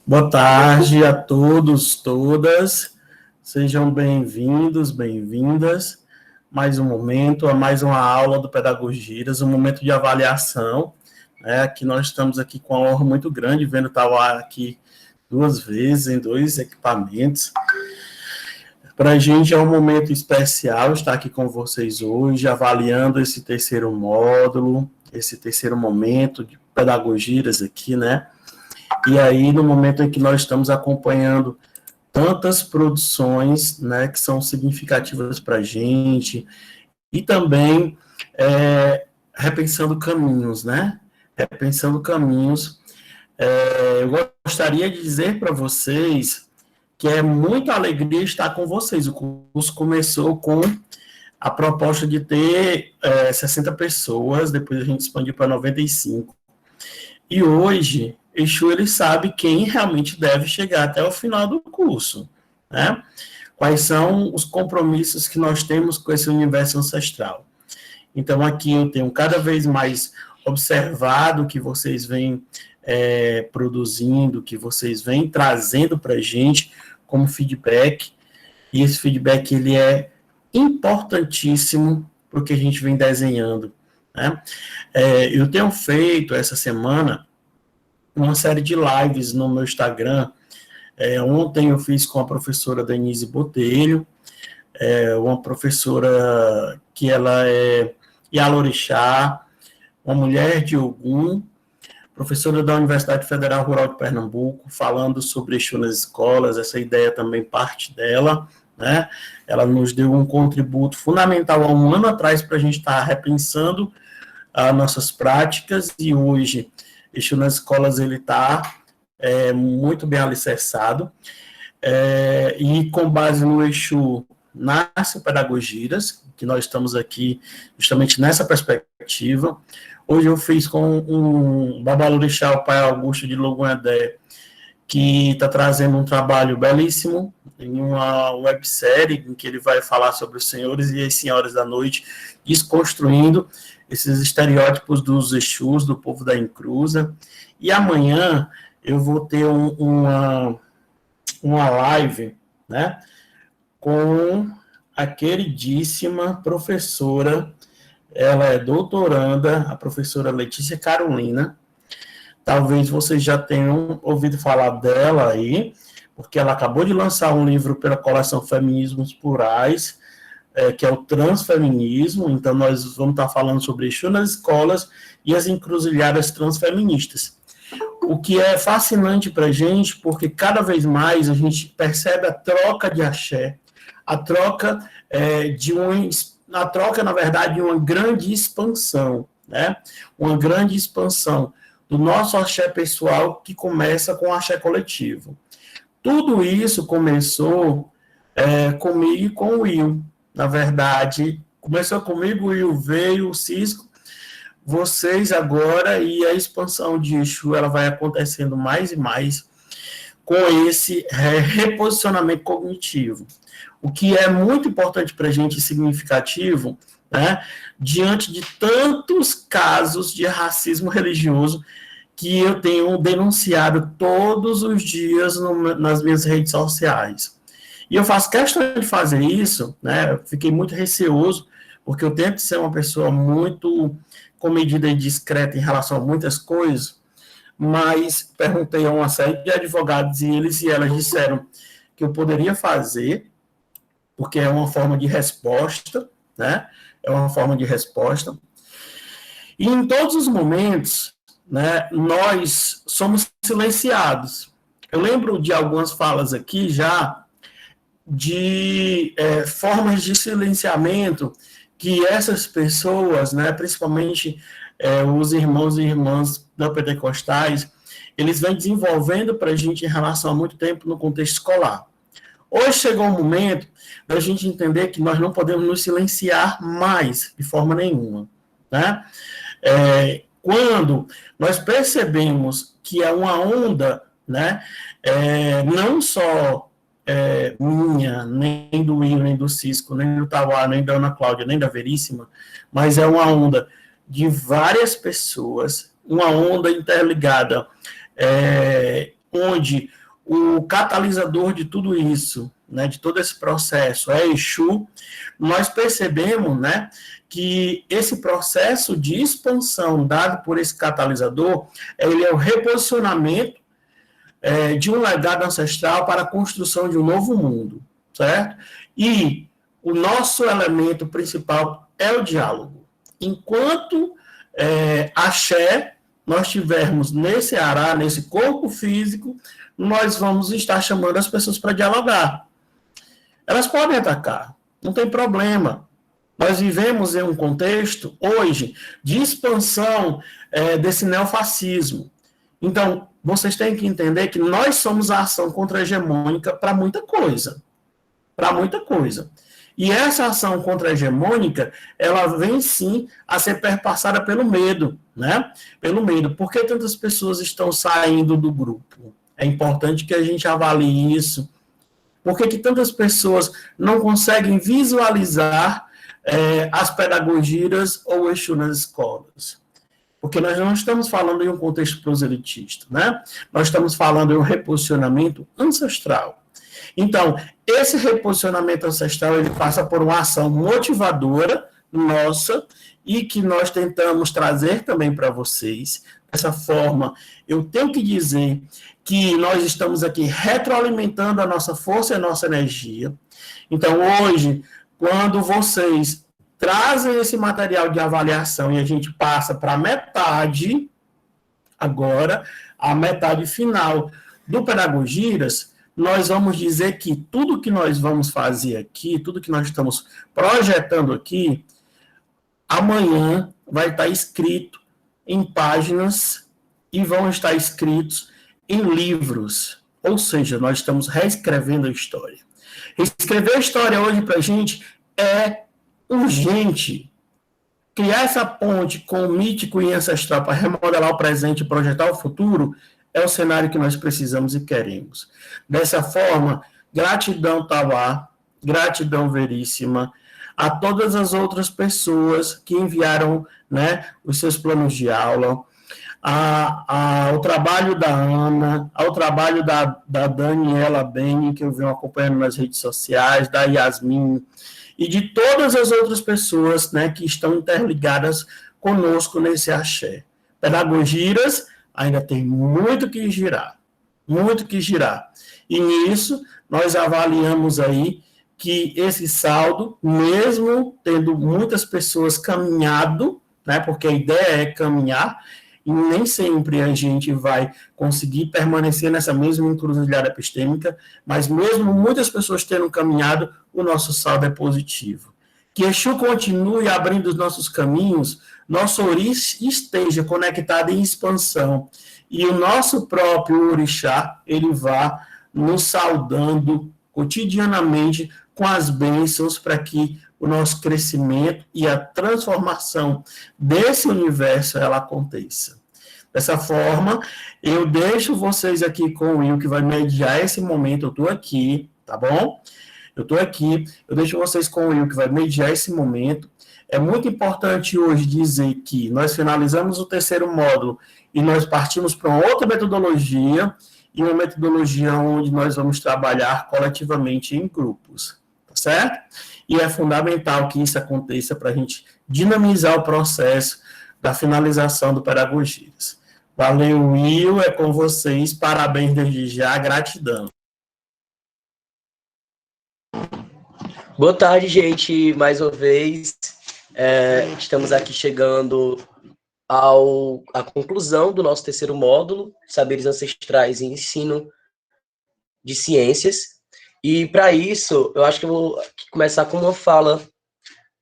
Boa tarde a todos, todas. Sejam bem-vindos, bem-vindas. Mais um momento, a mais uma aula do Pedagogias, um momento de avaliação. Que nós estamos aqui com uma honra muito grande, vendo Tauá aqui 2 vezes, em 2 equipamentos. Para a gente é um momento especial estar aqui com vocês hoje, avaliando esse terceiro módulo, esse terceiro momento de Pedagogias aqui, né? E aí, no momento em que nós estamos acompanhando tantas produções, né, que são significativas para a gente, e também repensando caminhos, né? Repensando caminhos. Eu gostaria de dizer para vocês que é muita alegria estar com vocês. O curso começou com a proposta de ter 60 pessoas, depois a gente expandiu para 95. E hoje, Exu, ele sabe quem realmente deve chegar até o final do curso, né? Quais são os compromissos que nós temos com esse universo ancestral. Então, aqui eu tenho cada vez mais observado que vocês vêm produzindo, que vocês vêm trazendo para a gente como feedback, e esse feedback ele é importantíssimo para o que a gente vem desenhando, né? Eu tenho feito essa semana uma série de lives no meu Instagram. Ontem eu fiz com a professora Denise Botelho, uma professora que ela é Yalorixá, uma mulher de Ogum, professora da Universidade Federal Rural de Pernambuco, falando sobre Exu nas escolas. Essa ideia também parte dela, né? Ela nos deu um contributo fundamental há um ano atrás para a gente estar repensando as nossas práticas, e hoje Exu nas escolas ele está muito bem alicerçado, e com base no Exu nasce o Pedagogias, que nós estamos aqui justamente nessa perspectiva. Hoje eu fiz com um Babalorixá, o pai Augusto de Logunedé, que está trazendo um trabalho belíssimo, em uma websérie em que ele vai falar sobre os senhores e as senhoras da noite, desconstruindo esses estereótipos dos Exus, do povo da encruza. E amanhã eu vou ter uma live, né, com a queridíssima professora, ela é doutoranda, a professora Letícia Carolina. Talvez vocês já tenham ouvido falar dela aí, porque ela acabou de lançar um livro pela coleção Feminismos Plurais, que é o transfeminismo. Então nós vamos estar falando sobre Exu nas escolas e as encruzilhadas transfeministas. O que é fascinante para a gente, porque cada vez mais a gente percebe a troca de axé, a troca, na verdade, de uma grande expansão, né? Uma grande expansão do nosso axé pessoal, que começa com o axé coletivo. Tudo isso começou comigo e com o Will. Na verdade, começou comigo, o Will veio, o Cisco, vocês agora, e a expansão de Exu, ela vai acontecendo mais e mais com esse reposicionamento cognitivo. O que é muito importante para a gente, significativo, né, diante de tantos casos de racismo religioso que eu tenho denunciado todos os dias nas minhas redes sociais. E eu faço questão de fazer isso, né, eu fiquei muito receoso, porque eu tento ser uma pessoa muito comedida e discreta em relação a muitas coisas, mas perguntei a uma série de advogados e eles e elas disseram que eu poderia fazer, porque é uma forma de resposta, né? É uma forma de resposta. E em todos os momentos, né, nós somos silenciados. Eu lembro de algumas falas aqui já de formas de silenciamento que essas pessoas, né, principalmente os irmãos e irmãs da Pentecostais, eles vêm desenvolvendo para a gente em relação a muito tempo no contexto escolar. Hoje chegou o momento da gente entender que nós não podemos nos silenciar mais, de forma nenhuma, né? Quando nós percebemos que é uma onda, né, não só minha, nem do Will, nem do Cisco, nem do Tauá, nem da Ana Cláudia, nem da Veríssima, mas é uma onda de várias pessoas, uma onda interligada, onde o catalisador de tudo isso, né, de todo esse processo é Exu. Nós percebemos, né, que esse processo de expansão dado por esse catalisador, ele é o reposicionamento de um legado ancestral para a construção de um novo mundo, certo? E o nosso elemento principal é o diálogo. Enquanto axé nós tivermos nesse ará, nesse corpo físico, nós vamos estar chamando as pessoas para dialogar. Elas podem atacar, não tem problema. Nós vivemos em um contexto, hoje, de expansão desse neofascismo. Então, vocês têm que entender que nós somos a ação contra-hegemônica para muita coisa. Para muita coisa. E essa ação contra-hegemônica, ela vem sim a ser perpassada pelo medo, né? Pelo medo. Por que tantas pessoas estão saindo do grupo? É importante que a gente avalie isso. Por que tantas pessoas não conseguem visualizar as pedagogias ou Exu nas escolas? Porque nós não estamos falando em um contexto proselitista, né? Nós estamos falando em um reposicionamento ancestral. Então, esse reposicionamento ancestral, ele passa por uma ação motivadora nossa e que nós tentamos trazer também para vocês. Dessa forma, eu tenho que dizer que nós estamos aqui retroalimentando a nossa força e a nossa energia. Então, hoje, quando vocês trazem esse material de avaliação e a gente passa para a metade, agora, a metade final do Pedagogias, nós vamos dizer que tudo que nós vamos fazer aqui, tudo que nós estamos projetando aqui, amanhã vai estar escrito em páginas e vão estar escritos em livros. Ou seja, nós estamos reescrevendo a história. Escrever a história hoje para a gente é urgente. Criar essa ponte com o mítico e ancestral para remodelar o presente e projetar o futuro é o cenário que nós precisamos e queremos. Dessa forma, gratidão, Tauá, gratidão veríssima a todas as outras pessoas que enviaram, né, os seus planos de aula, ao trabalho da Ana, ao trabalho da Daniela Beni, que eu venho acompanhando nas redes sociais, da Yasmin, e de todas as outras pessoas, né, que estão interligadas conosco nesse axé. Pedagogias ainda tem muito que girar, muito que girar. E nisso, nós avaliamos aí que esse saldo, mesmo tendo muitas pessoas caminhado, né, porque a ideia é caminhar, e nem sempre a gente vai conseguir permanecer nessa mesma encruzilhada epistêmica, mas mesmo muitas pessoas tendo caminhado, o nosso saldo é positivo. Que Exu continue abrindo os nossos caminhos, nosso Oris esteja conectado em expansão, e o nosso próprio Orixá, ele vá nos saudando cotidianamente com as bênçãos para que o nosso crescimento e a transformação desse universo ela aconteça. Dessa forma, eu deixo vocês aqui com o Will, que vai mediar esse momento. Eu estou aqui, tá bom? Eu estou aqui, eu deixo vocês com o Will, que vai mediar esse momento. É muito importante hoje dizer que nós finalizamos o terceiro módulo e nós partimos para uma outra metodologia, e uma metodologia onde nós vamos trabalhar coletivamente em grupos, tá certo? E é fundamental que isso aconteça para a gente dinamizar o processo da finalização do Pedagogias. Valeu, Will, é com vocês, parabéns desde já, gratidão. Boa tarde, gente, mais uma vez, estamos aqui chegando à conclusão do nosso terceiro módulo, Saberes Ancestrais e Ensino de Ciências, e para isso, eu acho que eu vou começar com uma fala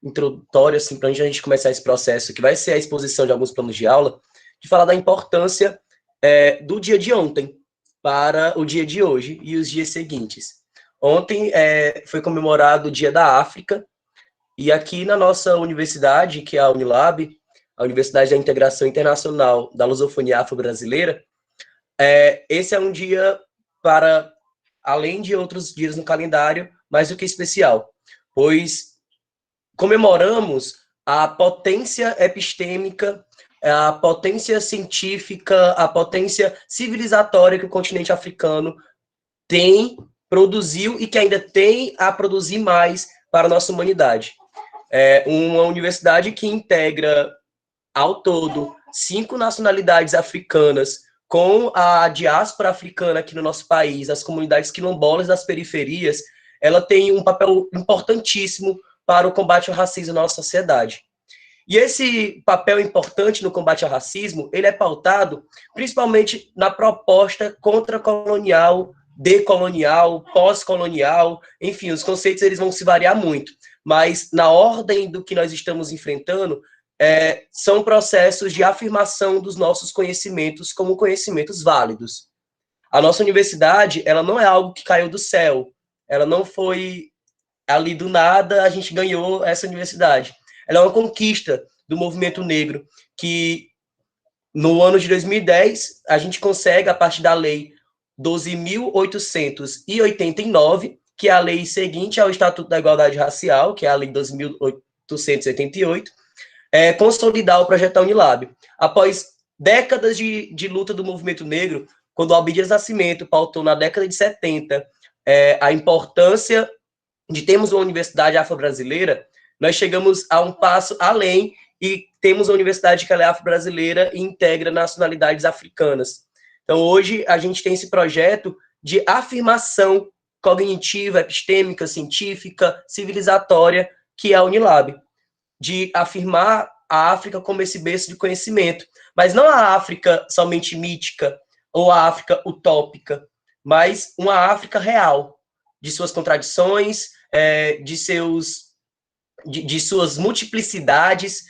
introdutória, assim, para a gente começar esse processo, que vai ser a exposição de alguns planos de aula, de falar da importância do dia de ontem para o dia de hoje e os dias seguintes. Ontem foi comemorado o Dia da África, e aqui na nossa universidade, que é a Unilab, a Universidade da Integração Internacional da Lusofonia Afro-Brasileira, esse é um dia para, além de outros dias no calendário, mais do que especial, pois comemoramos a potência epistêmica, a potência científica, a potência civilizatória que o continente africano tem, produziu e que ainda tem a produzir mais para a nossa humanidade. É uma universidade que integra, ao todo, 5 nacionalidades africanas, com a diáspora africana aqui no nosso país, as comunidades quilombolas das periferias, ela tem um papel importantíssimo para o combate ao racismo na nossa sociedade. E esse papel importante no combate ao racismo, ele é pautado principalmente na proposta contra-colonial, decolonial, pós-colonial, enfim, os conceitos eles vão se variar muito, mas na ordem do que nós estamos enfrentando, são processos de afirmação dos nossos conhecimentos como conhecimentos válidos. A nossa universidade, ela não é algo que caiu do céu, ela não foi ali do nada, a gente ganhou essa universidade. Ela é uma conquista do movimento negro, que no ano de 2010, a gente consegue, a partir da lei 12.889, que é a lei seguinte ao Estatuto da Igualdade Racial, que é a lei 12.888, consolidar o projeto da Unilab. Após décadas de luta do movimento negro, quando o Abdias Nascimento pautou na década de 70 a importância de termos uma universidade afro-brasileira, nós chegamos a um passo além e temos uma universidade que é afro-brasileira e integra nacionalidades africanas. Então, hoje, a gente tem esse projeto de afirmação cognitiva, epistêmica, científica, civilizatória, que é a Unilab, de afirmar a África como esse berço de conhecimento, mas não a África somente mítica ou a África utópica, mas uma África real, de suas contradições, de suas multiplicidades,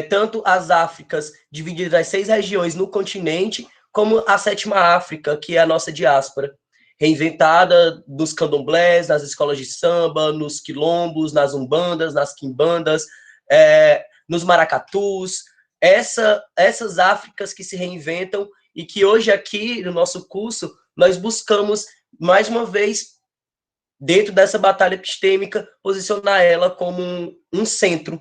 tanto as Áfricas divididas em 6 regiões no continente, como a 7ª África, que é a nossa diáspora, reinventada nos candomblés, nas escolas de samba, nos quilombos, nas umbandas, nas quimbandas, nos maracatus, essas Áfricas que se reinventam e que hoje aqui no nosso curso nós buscamos, mais uma vez, dentro dessa batalha epistêmica, posicionar ela como um centro,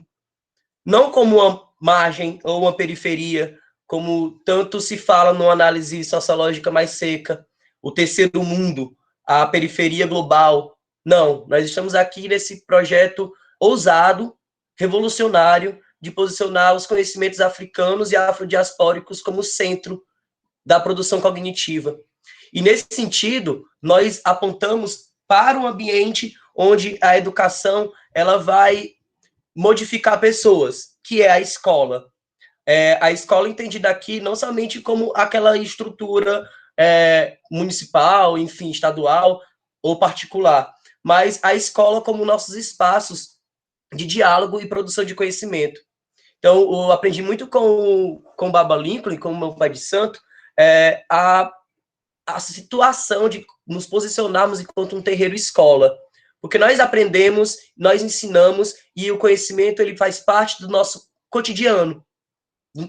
não como uma margem ou uma periferia, como tanto se fala numa análise sociológica mais seca, o terceiro mundo, a periferia global. Não, nós estamos aqui nesse projeto ousado, revolucionário, de posicionar os conhecimentos africanos e afrodiaspóricos como centro da produção cognitiva. E, nesse sentido, nós apontamos para um ambiente onde a educação ela vai modificar pessoas, que é a escola. A escola entendida aqui não somente como aquela estrutura municipal, enfim, estadual ou particular, mas a escola como nossos espaços de diálogo e produção de conhecimento. Então, eu aprendi muito com o Baba Lincoln, com o meu pai de santo, a situação de nos posicionarmos enquanto um terreiro escola, porque nós aprendemos, nós ensinamos, e o conhecimento ele faz parte do nosso cotidiano,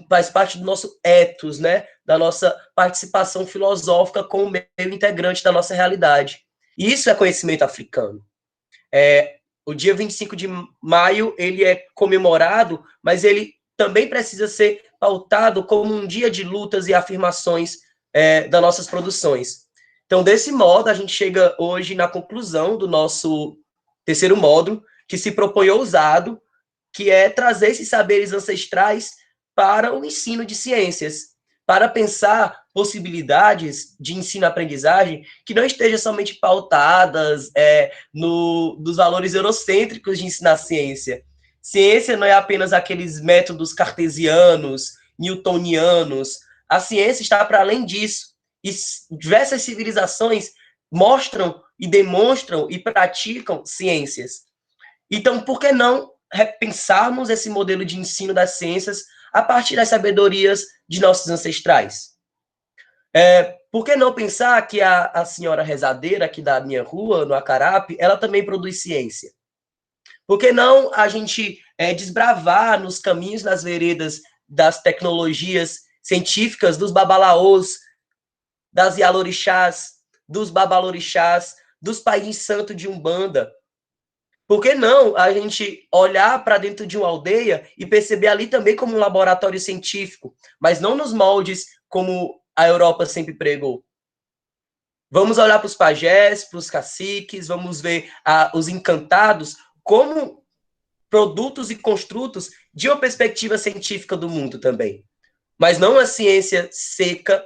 faz parte do nosso ethos, né? Da nossa participação filosófica com o meio integrante da nossa realidade. E isso é conhecimento africano. O dia 25 de maio ele é comemorado, mas ele também precisa ser pautado como um dia de lutas e afirmações das nossas produções. Então, desse modo, a gente chega hoje na conclusão do nosso terceiro módulo, que se propõe ousado, que é trazer esses saberes ancestrais para o ensino de ciências, para pensar possibilidades de ensino-aprendizagem que não estejam somente pautadas nos valores eurocêntricos de ensinar ciência. Ciência não é apenas aqueles métodos cartesianos, newtonianos. A ciência está para além disso. E diversas civilizações mostram e demonstram e praticam ciências. Então, por que não repensarmos esse modelo de ensino das ciências a partir das sabedorias de nossos ancestrais? Por que não pensar que a senhora rezadeira aqui da minha rua, no Acarape, ela também produz ciência? Por que não a gente desbravar nos caminhos, nas veredas das tecnologias científicas, dos babalaôs, das Yalorixás, dos babalorixás, dos pais santo de Umbanda, Por que não a gente olhar para dentro de uma aldeia e perceber ali também como um laboratório científico, mas não nos moldes como a Europa sempre pregou? Vamos olhar para os pajés, para os caciques, vamos ver os encantados como produtos e construtos de uma perspectiva científica do mundo também. Mas não uma ciência seca,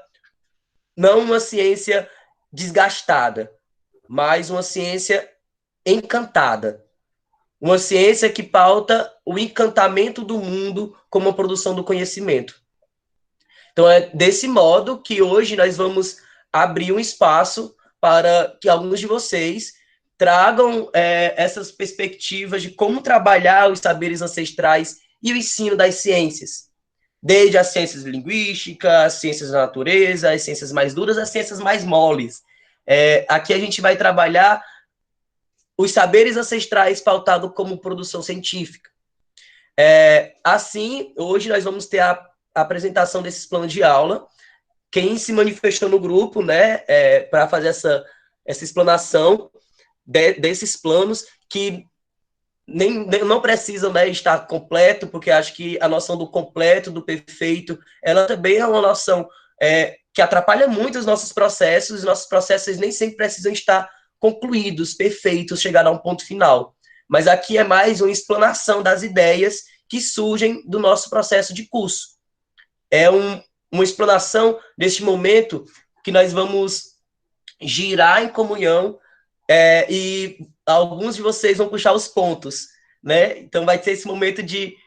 não uma ciência desgastada, mas uma ciência encantada. Uma ciência que pauta o encantamento do mundo como a produção do conhecimento. Então, é desse modo que hoje nós vamos abrir um espaço para que alguns de vocês tragam essas perspectivas de como trabalhar os saberes ancestrais e o ensino das ciências. Desde as ciências linguísticas, as ciências da natureza, as ciências mais duras, as ciências mais moles. Aqui a gente vai trabalhar os saberes ancestrais pautados como produção científica. Assim, hoje nós vamos ter a apresentação desses planos de aula. Quem se manifestou no grupo, né, para fazer essa explanação desses planos, que não precisam, né, estar completo, porque acho que a noção do completo, do perfeito, ela também é uma noção que atrapalha muito os nossos processos nem sempre precisam estar concluídos, perfeitos, chegar a um ponto final. Mas aqui é mais uma explanação das ideias que surgem do nosso processo de curso. É uma explanação deste momento que nós vamos girar em comunhão e alguns de vocês vão puxar os pontos, né? Então vai ter esse momento de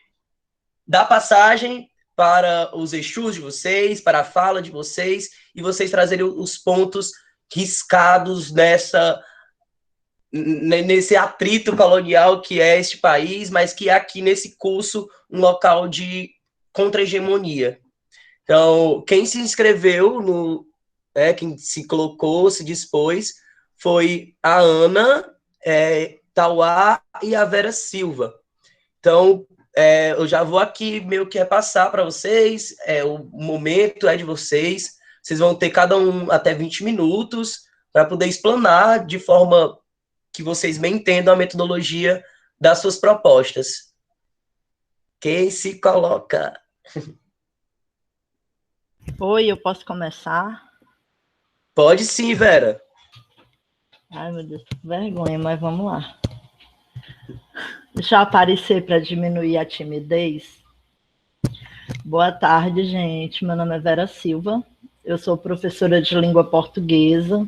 dar passagem para os Exus de vocês, para a fala de vocês, e vocês trazerem os pontos riscados nesse atrito colonial que é este país, mas que é aqui nesse curso um local de contra-hegemonia. Então, quem se inscreveu, quem se colocou, se dispôs, foi a Ana, Tauá e a Vera Silva. Então, eu já vou aqui meio que repassar para vocês, o momento é de vocês, vocês vão ter cada um até 20 minutos para poder explanar de forma que vocês bem entendam a metodologia das suas propostas. Quem se coloca? Oi, eu posso começar? Pode sim, Vera. Ai, meu Deus, que vergonha, mas vamos lá. Deixa eu aparecer para diminuir a timidez. Boa tarde, gente. Meu nome é Vera Silva. Eu sou professora de língua portuguesa.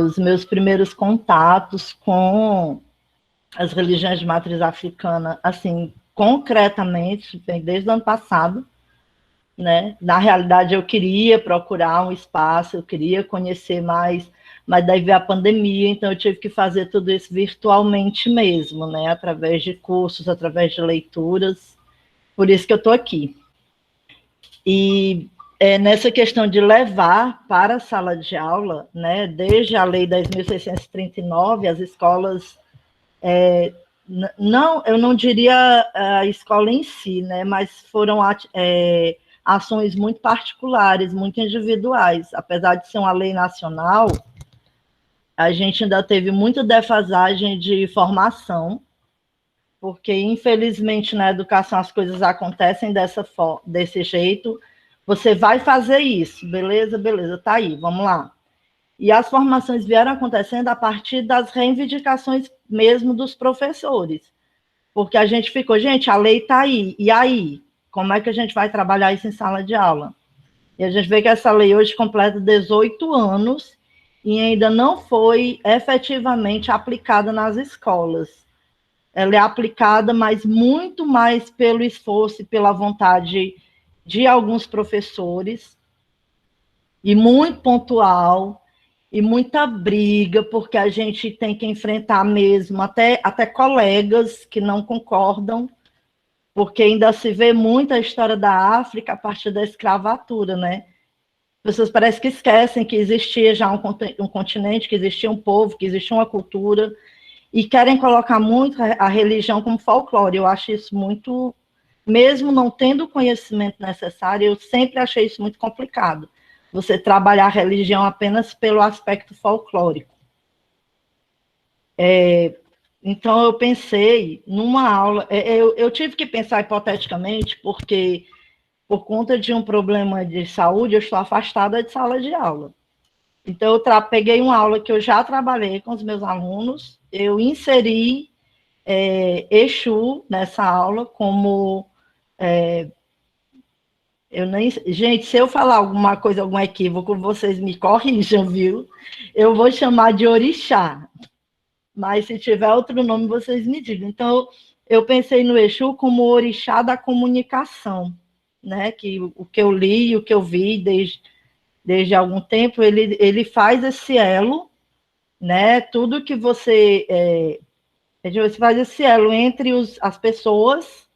Os meus primeiros contatos com as religiões de matriz africana, assim, concretamente, vem desde o ano passado, né? Na realidade, eu queria procurar um espaço, eu queria conhecer mais, mas daí veio a pandemia, então eu tive que fazer tudo isso virtualmente mesmo, né? Através de cursos, através de leituras, por isso que eu estou aqui. E nessa questão de levar para a sala de aula, né? Desde a Lei 10.639, as escolas, eu não diria a escola em si, né? Mas foram ações muito particulares, muito individuais. Apesar de ser uma lei nacional, a gente ainda teve muita defasagem de formação, porque, infelizmente, na educação as coisas acontecem desse jeito. Você vai fazer isso, beleza, tá aí, vamos lá. E as formações vieram acontecendo a partir das reivindicações mesmo dos professores, porque a gente ficou, gente, a lei está aí, e aí? Como é que a gente vai trabalhar isso em sala de aula? E a gente vê que essa lei hoje completa 18 anos e ainda não foi efetivamente aplicada nas escolas. Ela é aplicada, mas muito mais pelo esforço e pela vontade de alguns professores, e muito pontual, e muita briga, porque a gente tem que enfrentar mesmo até colegas que não concordam, porque ainda se vê muita história da África a partir da escravatura, né? As pessoas parecem que esquecem que existia já um continente, que existia um povo, que existia uma cultura, e querem colocar muito a religião como folclore. Eu acho isso muito, mesmo não tendo o conhecimento necessário, eu sempre achei isso muito complicado. Você trabalhar a religião apenas pelo aspecto folclórico. Então, eu pensei numa aula, eu tive que pensar hipoteticamente, porque por conta de um problema de saúde, eu estou afastada de sala de aula. Então, eu peguei uma aula que eu já trabalhei com os meus alunos, eu inseri Exu nessa aula como... Gente, se eu falar alguma coisa, algum equívoco, vocês me corrijam, viu? Eu vou chamar de orixá, mas se tiver outro nome, vocês me digam. Então, eu pensei no Exu como orixá da comunicação, né? Que o que eu li, o que eu vi desde algum tempo, ele faz esse elo, né? Tudo que você faz esse elo entre as pessoas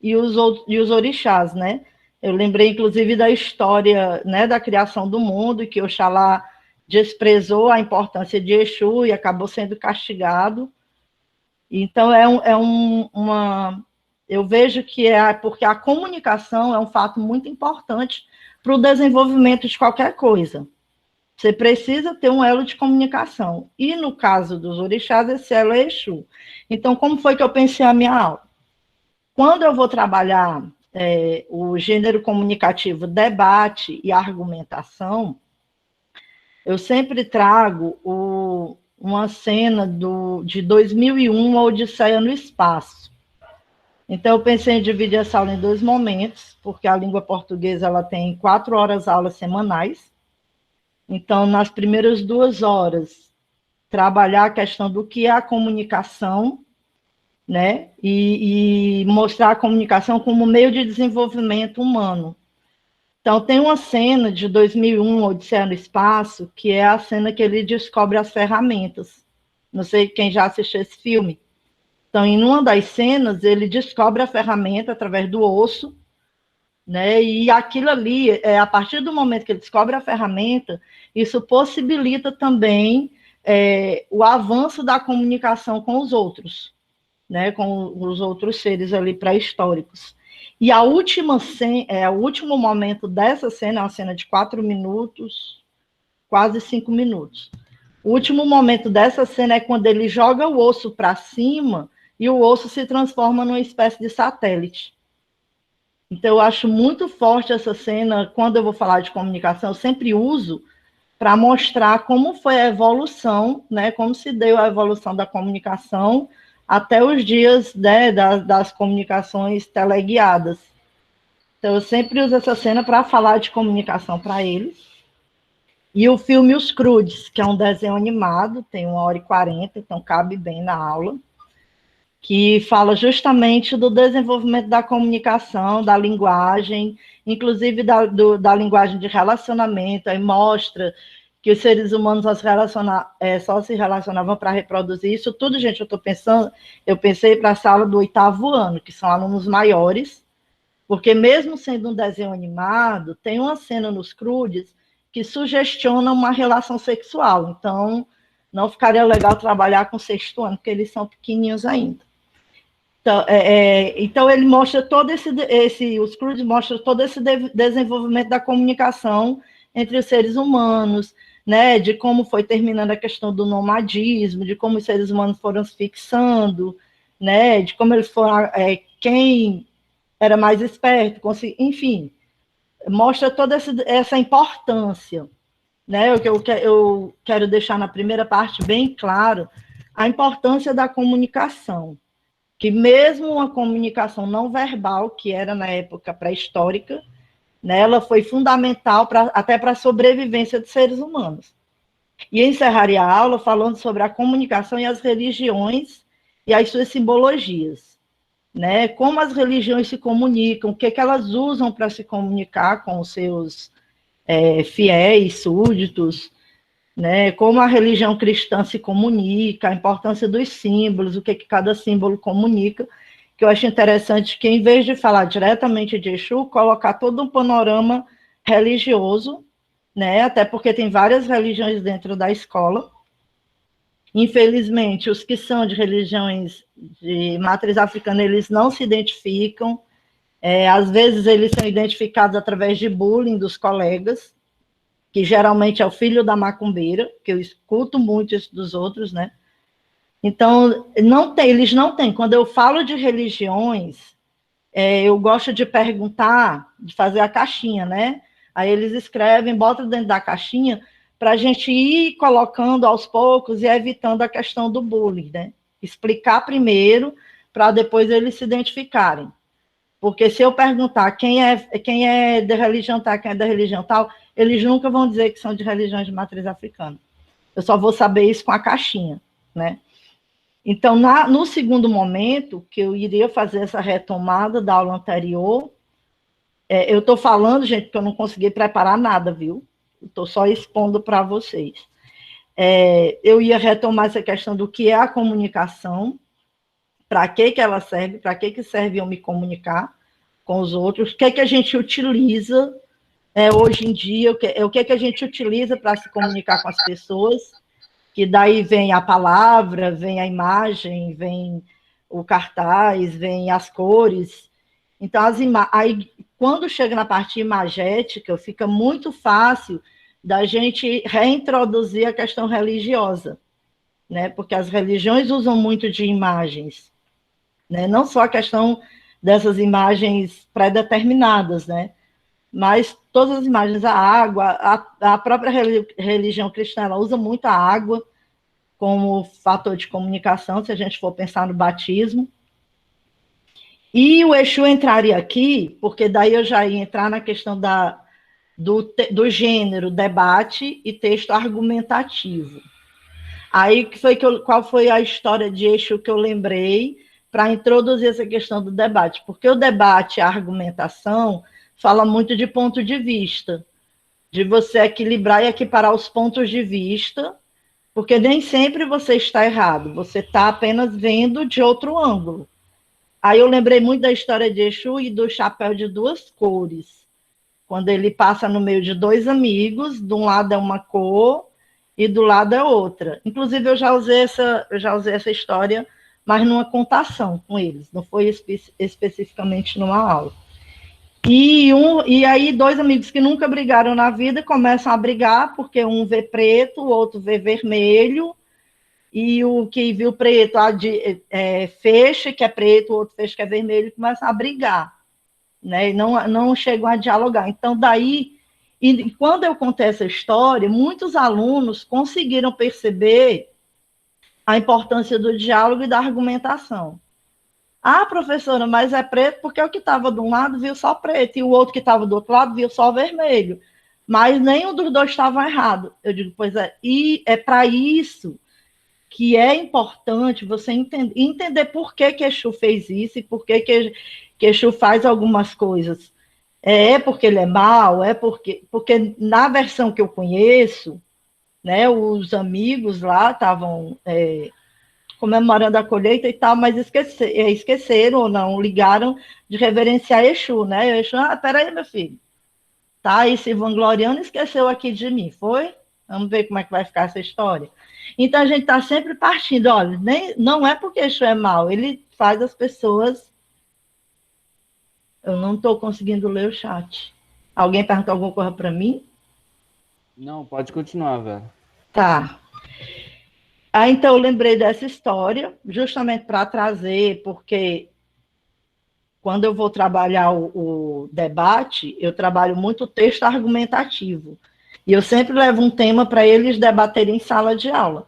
e os orixás, né? Eu lembrei, inclusive, da história, né, da criação do mundo, que Oxalá desprezou a importância de Exu e acabou sendo castigado. Então, eu vejo que porque a comunicação é um fato muito importante para o desenvolvimento de qualquer coisa. Você precisa ter um elo de comunicação. E, no caso dos orixás, esse elo é Exu. Então, como foi que eu pensei a minha aula? Quando eu vou trabalhar o gênero comunicativo debate e argumentação, eu sempre trago uma cena de 2001, A Odisseia no Espaço. Então, eu pensei em dividir essa aula em 2 momentos, porque a língua portuguesa ela tem 4 horas aulas semanais. Então, nas primeiras 2 horas, trabalhar a questão do que é a comunicação, né? E mostrar a comunicação como meio de desenvolvimento humano. Então, tem uma cena de 2001, Odisseia no Espaço, que é a cena que ele descobre as ferramentas. Não sei quem já assistiu esse filme. Então, em uma das cenas, ele descobre a ferramenta através do osso, né? E aquilo ali, a partir do momento que ele descobre a ferramenta, isso possibilita também o avanço da comunicação com os outros, né? Com os outros seres ali pré-históricos. E a última cena, o último momento dessa cena é uma cena de 4 minutos, quase 5 minutos. O último momento dessa cena é quando ele joga o osso para cima e o osso se transforma numa espécie de satélite. Então, eu acho muito forte essa cena. Quando eu vou falar de comunicação, eu sempre uso para mostrar como foi a evolução, né, como se deu a evolução da comunicação até os dias, né, das comunicações teleguiadas. Então, eu sempre uso essa cena para falar de comunicação para eles. E o filme Os Crudes, que é um desenho animado, tem 1h40, então cabe bem na aula, que fala justamente do desenvolvimento da comunicação, da linguagem, inclusive da linguagem de relacionamento, aí mostra que os seres humanos só se relacionavam para reproduzir isso tudo, gente, eu pensei para a sala do 8º ano, que são alunos maiores, porque mesmo sendo um desenho animado, tem uma cena nos Crudes que sugestiona uma relação sexual, então não ficaria legal trabalhar com 6º ano, porque eles são pequenininhos ainda. Então ele mostra todo os Crudes mostram todo esse desenvolvimento da comunicação entre os seres humanos, né, de como foi terminando a questão do nomadismo, de como os seres humanos foram se fixando, né, de como eles foram, quem era mais esperto, enfim, mostra toda essa importância, né, eu quero deixar na primeira parte bem claro a importância da comunicação, que mesmo uma comunicação não verbal, que era na época pré-histórica, né, ela foi fundamental até para a sobrevivência dos seres humanos. E eu encerraria a aula falando sobre a comunicação e as religiões e as suas simbologias, né? Como as religiões se comunicam, o que elas usam para se comunicar com os seus fiéis, súditos, né? Como a religião cristã se comunica, a importância dos símbolos, o que cada símbolo comunica, que eu acho interessante que, em vez de falar diretamente de Exu, colocar todo um panorama religioso, né? Até porque tem várias religiões dentro da escola. Infelizmente, os que são de religiões de matriz africana, eles não se identificam. Às vezes, eles são identificados através de bullying dos colegas, que geralmente é o filho da macumbeira, que eu escuto muito isso dos outros, né? Então, eles não têm. Quando eu falo de religiões, eu gosto de perguntar, de fazer a caixinha, né? Aí eles escrevem, botam dentro da caixinha, para a gente ir colocando aos poucos e evitando a questão do bullying, né? Explicar primeiro, para depois eles se identificarem. Porque se eu perguntar quem é de religião tal, quem é da religião tal, eles nunca vão dizer que são de religiões de matriz africana. Eu só vou saber isso com a caixinha, né? Então, no segundo momento, que eu iria fazer essa retomada da aula anterior, eu estou falando, gente, que eu não consegui preparar nada, viu? Estou só expondo para vocês. Eu ia retomar essa questão do que é a comunicação, para que ela serve, para que serve eu me comunicar com os outros, o que a gente utiliza hoje em dia, o que a gente utiliza para se comunicar com as pessoas, que daí vem a palavra, vem a imagem, vem o cartaz, vem as cores. Então, aí, quando chega na parte imagética, fica muito fácil da gente reintroduzir a questão religiosa, né? Porque as religiões usam muito de imagens, né? Não só a questão dessas imagens pré-determinadas, né? Mas todas as imagens, a água, a própria religião cristã, ela usa muito a água como fator de comunicação, se a gente for pensar no batismo. E o Exu entraria aqui, porque daí eu já ia entrar na questão do gênero, debate e texto argumentativo. Aí, qual foi a história de Exu que eu lembrei para introduzir essa questão do debate? Porque o debate, a argumentação, fala muito de ponto de vista, de você equilibrar e equiparar os pontos de vista, porque nem sempre você está errado, você está apenas vendo de outro ângulo. Aí eu lembrei muito da história de Exu e do chapéu de duas cores, quando ele passa no meio de dois amigos, de um lado é uma cor e do lado é outra. Inclusive, eu já usei essa história, mas numa contação com eles, não foi especificamente numa aula. E aí, dois amigos que nunca brigaram na vida começam a brigar, porque um vê preto, o outro vê vermelho, e o que viu preto fecha, que é preto, o outro fecha, que é vermelho, e começam a brigar, né? E não chegam a dialogar. Então, daí, e quando eu contei essa história, muitos alunos conseguiram perceber a importância do diálogo e da argumentação. Ah, professora, mas é preto porque o que estava de um lado viu só preto e o outro que estava do outro lado viu só vermelho. Mas nenhum dos dois estava errado. Eu digo, pois é, e é para isso que é importante você entender por que Exu fez isso e por que Exu faz algumas coisas. Porque ele é mau, porque na versão que eu conheço, né, os amigos lá estavam comemorando a colheita e tal, mas esqueceram ou não, ligaram de reverenciar Exu, né? Exu, peraí, meu filho, tá aí se vangloriando, esqueceu aqui de mim, foi? Vamos ver como é que vai ficar essa história. Então, a gente está sempre partindo, olha, não é porque Exu é mau, ele faz as pessoas... Eu não estou conseguindo ler o chat. Alguém perguntou alguma coisa para mim? Não, pode continuar, velho. Tá. Então, eu lembrei dessa história, justamente para trazer, porque quando eu vou trabalhar o debate, eu trabalho muito texto argumentativo. E eu sempre levo um tema para eles debaterem em sala de aula.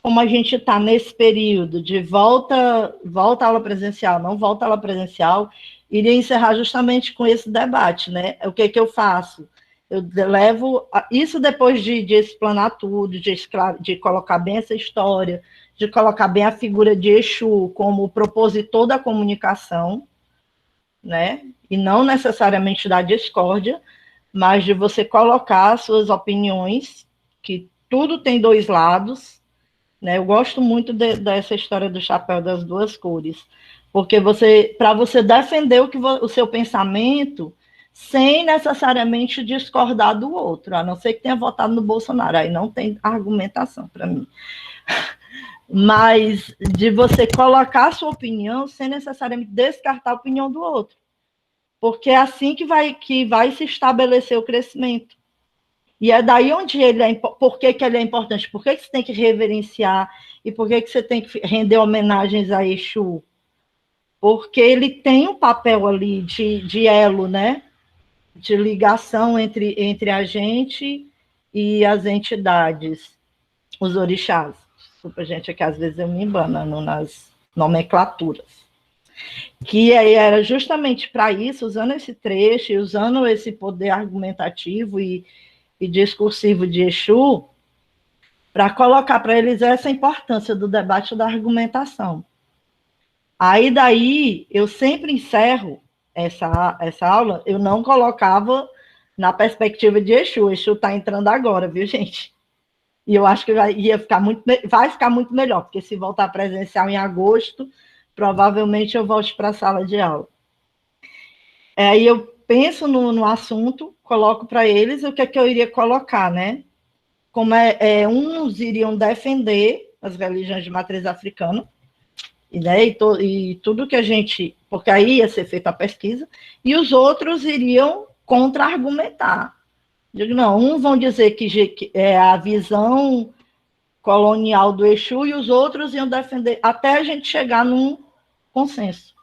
Como a gente está nesse período de volta à aula presencial, não volta à aula presencial, iria encerrar justamente com esse debate, né? O que eu faço? Eu levo isso depois de explanar tudo, de colocar bem essa história, de colocar bem a figura de Exu como propositor da comunicação, né? E não necessariamente da discórdia, mas de você colocar suas opiniões, que tudo tem dois lados, né? Eu gosto muito dessa história do chapéu das duas cores, porque para você defender o seu pensamento sem necessariamente discordar do outro, a não ser que tenha votado no Bolsonaro, aí não tem argumentação para mim. Mas de você colocar a sua opinião sem necessariamente descartar a opinião do outro, porque é assim que vai se estabelecer o crescimento. E é daí onde ele é, por que ele é importante, por que você tem que reverenciar e por que você tem que render homenagens a Exu? Porque ele tem um papel ali de elo, né? De ligação entre a gente e as entidades, os orixás. Desculpa, gente, é que às vezes eu me embano nas nomenclaturas. Que era justamente para isso, usando esse trecho, usando esse poder argumentativo e discursivo de Exu, para colocar para eles essa importância do debate da argumentação. Aí daí, eu sempre encerro essa aula, eu não colocava na perspectiva de Exu. O Exu está entrando agora, viu, gente? E eu acho que vai ficar muito melhor, porque se voltar presencial em agosto, provavelmente eu volte para a sala de aula. Aí eu penso no assunto, coloco para eles o que é que eu iria colocar, né? Como uns iriam defender as religiões de matriz africana, e tudo que a gente... Porque aí ia ser feita a pesquisa, e os outros iriam contra-argumentar. Digo, não, uns vão dizer que é a visão colonial do Exu, e os outros iam defender, até a gente chegar num consenso.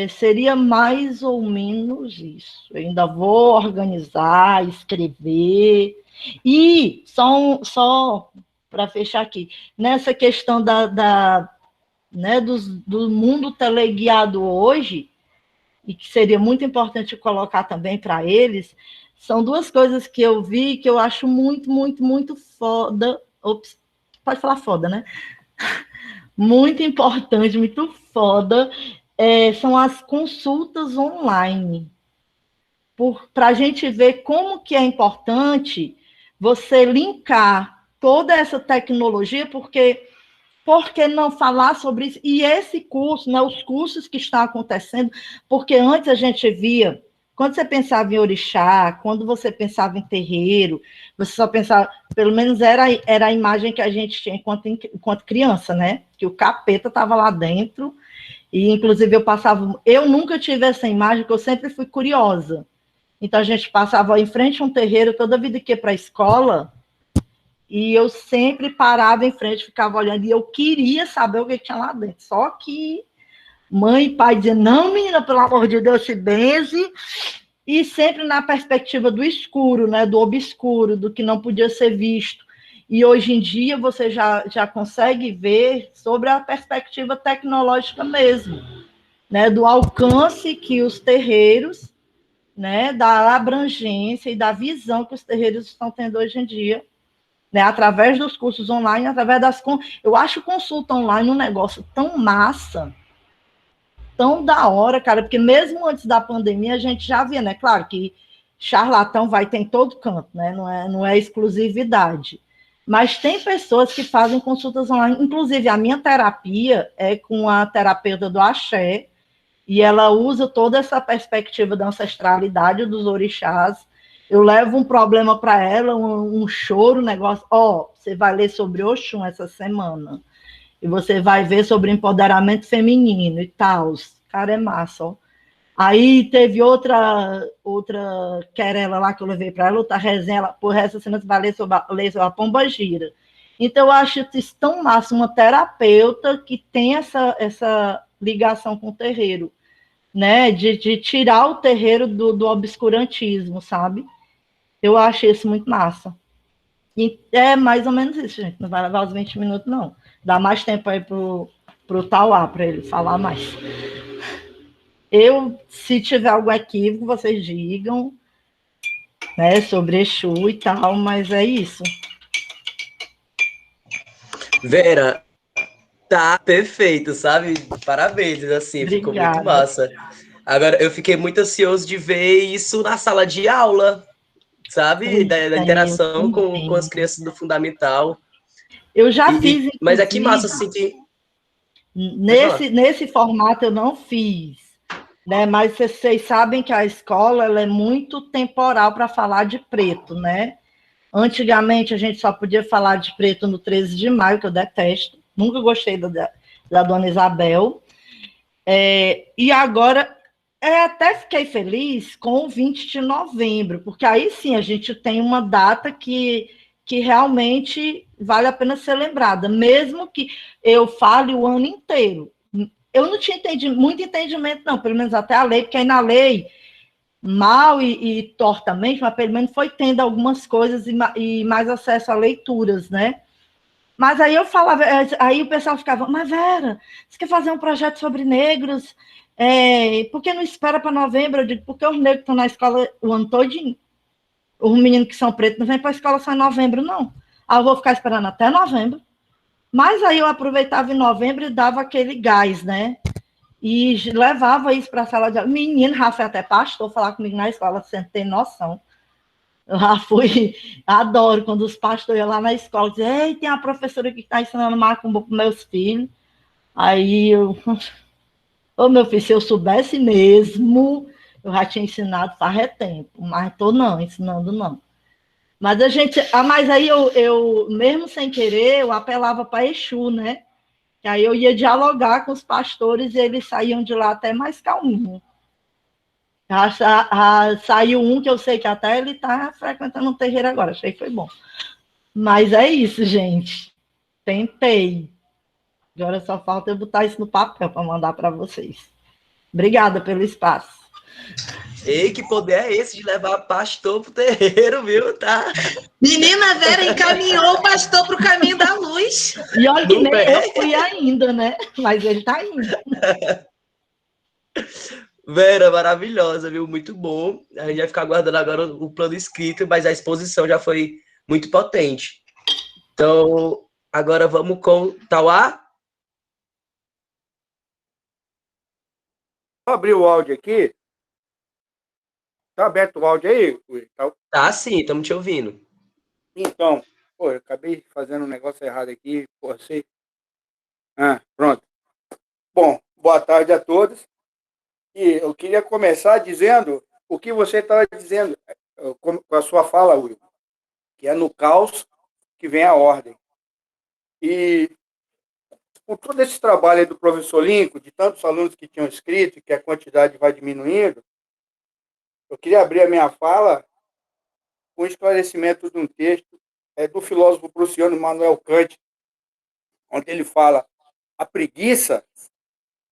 Seria mais ou menos isso. Eu ainda vou organizar, escrever. E, só para fechar aqui, nessa questão né, do mundo teleguiado hoje, e que seria muito importante colocar também para eles, são duas coisas que eu vi que eu acho muito, muito, muito foda. Ops, pode falar foda, né? Muito importante, muito foda. São as consultas online. Para a gente ver como que é importante você linkar toda essa tecnologia, porque por que não falar sobre isso? E esse curso, né, os cursos que estão acontecendo, porque antes a gente via, quando você pensava em orixá, quando você pensava em terreiro, você só pensava, pelo menos era a imagem que a gente tinha enquanto criança, né? Que o capeta estava lá dentro, e inclusive eu nunca tive essa imagem, porque eu sempre fui curiosa. Então a gente passava em frente a um terreiro toda a vida que ia para a escola, e eu sempre parava em frente, ficava olhando, e eu queria saber o que tinha lá dentro. Só que mãe e pai diziam, não, menina, pelo amor de Deus, se benze, e sempre na perspectiva do escuro, né, do obscuro, do que não podia ser visto. E hoje em dia você já consegue ver sobre a perspectiva tecnológica mesmo, né, do alcance que os terreiros, né, da abrangência e da visão que os terreiros estão tendo hoje em dia, né, através dos cursos online, através eu acho consulta online um negócio tão massa, tão da hora, cara, porque mesmo antes da pandemia a gente já via, né, claro que charlatão vai ter em todo canto, né, não é exclusividade, mas tem pessoas que fazem consultas online, inclusive a minha terapia é com a terapeuta do Axé, e ela usa toda essa perspectiva da ancestralidade dos orixás. Eu levo um problema para ela, um choro, um negócio. Você vai ler sobre Oxum essa semana. E você vai ver sobre empoderamento feminino e tal. Cara, é massa, ó. Aí teve outra querela lá que eu levei para ela, outra resenha, por essa semana você vai ler sobre a pombagira. Então, eu acho isso tão massa, uma terapeuta que tem essa ligação com o terreiro, né? De tirar o terreiro do obscurantismo, sabe? Eu achei isso muito massa. E é mais ou menos isso, gente. Não vai levar os 20 minutos, não. Dá mais tempo aí pro Tauá, para ele falar mais. Se tiver algum equívoco, vocês digam, né, sobre Exu e tal, mas é isso. Vera, tá perfeito, sabe? Parabéns, assim, Obrigada. Ficou muito massa. Agora, eu fiquei muito ansioso de ver isso na sala de aula, sabe? Da interação com as crianças do Fundamental. Eu já fiz, mas é que massa, assim, que... Nesse formato eu não fiz, né? Mas vocês sabem que a escola ela é muito temporal para falar de preto, né? Antigamente a gente só podia falar de preto no 13 de maio, que eu detesto. Nunca gostei da Dona Isabel. E agora até fiquei feliz com o 20 de novembro, porque aí sim a gente tem uma data que realmente vale a pena ser lembrada, mesmo que eu fale o ano inteiro. Eu não tinha muito entendimento, não, pelo menos até a lei, porque aí na lei, mal e tortamente, mas pelo menos foi tendo algumas coisas e mais acesso a leituras, né? Mas aí eu falava, aí o pessoal ficava, mas Vera, você quer fazer um projeto sobre negros? Por que não espera para novembro? Eu digo, porque os negros estão na escola o ano todinho. Os meninos que são pretos não vêm para a escola só em novembro, não. Aí eu vou ficar esperando até novembro. Mas aí eu aproveitava em novembro e dava aquele gás, né? E levava isso para a sala de aula. Menino, Rafa, até pastor falar comigo na escola, você não tem noção. Eu já fui, adoro quando os pastores iam lá na escola dizem, ei, tem uma professora que está ensinando macumba para meus filhos. Aí eu, ô meu filho, se eu soubesse mesmo, eu já tinha ensinado faz tempo, mas estou não, ensinando não. Mas mas aí eu, mesmo sem querer, eu apelava para Exu, né? E aí eu ia dialogar com os pastores e eles saíam de lá até mais calminhos. Já saiu um que eu sei que até ele está frequentando um terreiro agora, achei que foi bom. Mas é isso, gente. Tentei. Agora só falta eu botar isso no papel para mandar para vocês. Obrigada pelo espaço. Ei, que poder é esse de levar pastor pro terreiro, viu? Tá? Menina Vera encaminhou o pastor para o caminho da luz. E olha que Não nem é? eu fui ainda, né? Mas ele está indo. Vera, maravilhosa, viu? Muito bom. A gente vai ficar aguardando agora o plano escrito, mas a exposição já foi muito potente. Então, agora vamos com Tauá. Vou abrir o áudio aqui. Tá aberto o áudio aí? Tá sim, estamos te ouvindo. Então, pô, eu acabei fazendo um negócio errado aqui. Pô, sei. Pronto. Bom, boa tarde a todos. E eu queria começar dizendo o que você estava dizendo com a sua fala, Will, que é no caos que vem a ordem. E por todo esse trabalho aí do professor Lincoln, de tantos alunos que tinham escrito, que a quantidade vai diminuindo, eu queria abrir a minha fala com o esclarecimento de um texto do filósofo prussiano Immanuel Kant, onde ele fala: a preguiça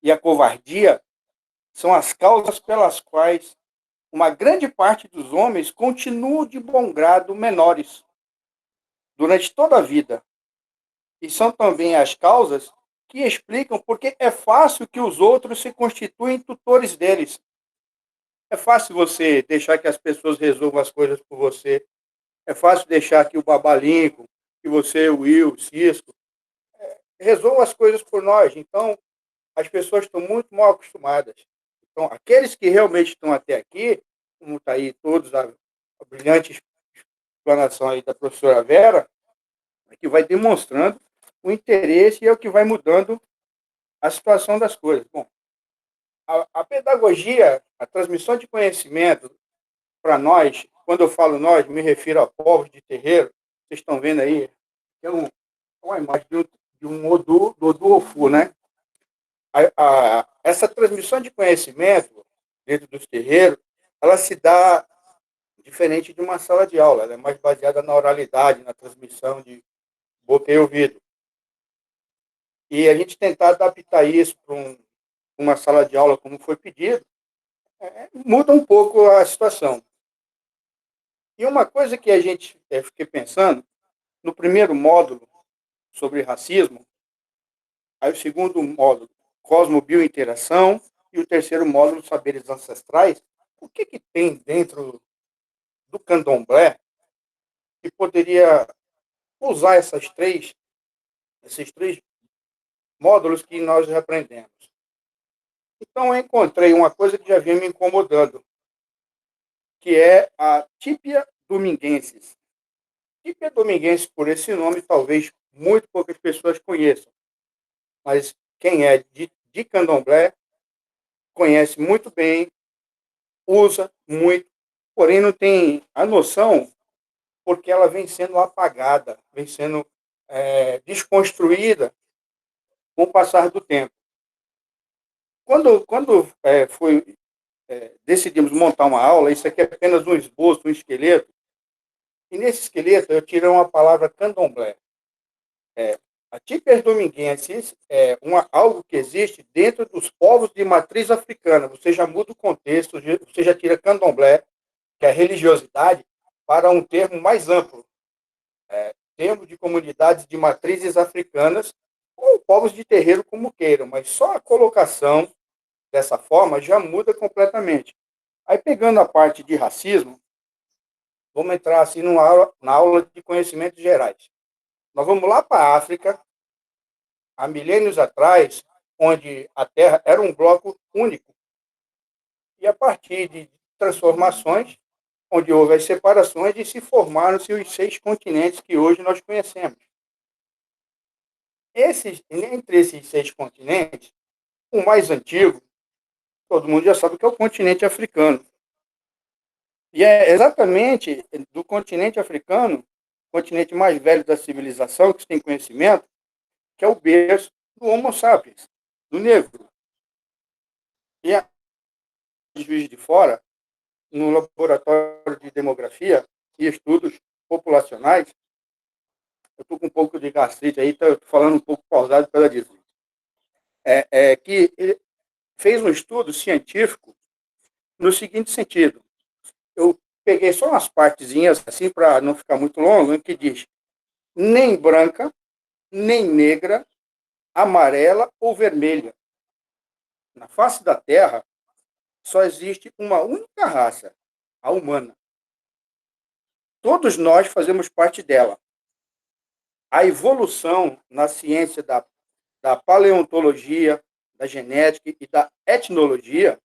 e a covardia são as causas pelas quais uma grande parte dos homens continuam de bom grado menores durante toda a vida. E são também as causas que explicam porque é fácil que os outros se constituem tutores deles. É fácil você deixar que as pessoas resolvam as coisas por você. É fácil deixar que o Babalinco, que você, o Will, o Cisco, resolvam as coisas por nós. Então, as pessoas estão muito mal acostumadas. Então, aqueles que realmente estão até aqui, como está aí todos a brilhante explanação aí da professora Vera, é que vai demonstrando o interesse e é o que vai mudando a situação das coisas. Bom, a pedagogia, a transmissão de conhecimento para nós, quando eu falo nós, me refiro a povos de terreiro, vocês estão vendo aí, é uma imagem de um Odu, do Odu Ofu, né? Essa transmissão de conhecimento dentro dos terreiros, ela se dá diferente de uma sala de aula, ela é mais baseada na oralidade, na transmissão de boca e ouvido. E a gente tentar adaptar isso para uma sala de aula, como foi pedido, muda um pouco a situação. E uma coisa que a gente fiquei pensando, no primeiro módulo sobre racismo, aí o segundo módulo, cosmobiointeração, e o terceiro módulo, saberes ancestrais, o que tem dentro do candomblé que poderia usar esses três módulos que nós já aprendemos? Então, eu encontrei uma coisa que já vinha me incomodando, que é a típia dominguensis. Típia dominguensis, por esse nome, talvez muito poucas pessoas conheçam, mas quem é de candomblé conhece muito bem, usa muito, porém não tem a noção porque ela vem sendo apagada, vem sendo desconstruída com o passar do tempo. Quando foi decidimos montar uma aula. Isso aqui é apenas um esboço, um esqueleto. E nesse esqueleto eu tirei uma palavra candomblé. A Típias dominguensis é algo que existe dentro dos povos de matriz africana. Você já muda o contexto, você já tira candomblé, que é a religiosidade, para um termo mais amplo. Termo de comunidades de matrizes africanas ou povos de terreiro, como queiram, mas só a colocação dessa forma já muda completamente. Aí, pegando a parte de racismo, vamos entrar assim na aula de conhecimentos gerais. Nós vamos lá para a África, há milênios atrás, onde a Terra era um bloco único. E a partir de transformações, onde houve as separações, e se formaram-se os 6 continentes que hoje nós conhecemos. Entre esses 6 continentes, o mais antigo, todo mundo já sabe que é o continente africano. E é exatamente do continente africano, o continente mais velho da civilização, que se tem conhecimento, que é o berço do Homo sapiens, do negro. E a Juiz de Fora, no laboratório de demografia e estudos populacionais, eu estou com um pouco de gastrite aí, estou falando um pouco pausado pela disso. Que ele fez um estudo científico no seguinte sentido. Eu peguei só umas partezinhas, assim, para não ficar muito longo, em que diz: nem branca, nem negra, amarela ou vermelha. Na face da Terra, só existe uma única raça, a humana. Todos nós fazemos parte dela. A evolução na ciência da paleontologia, da genética e da etnologia,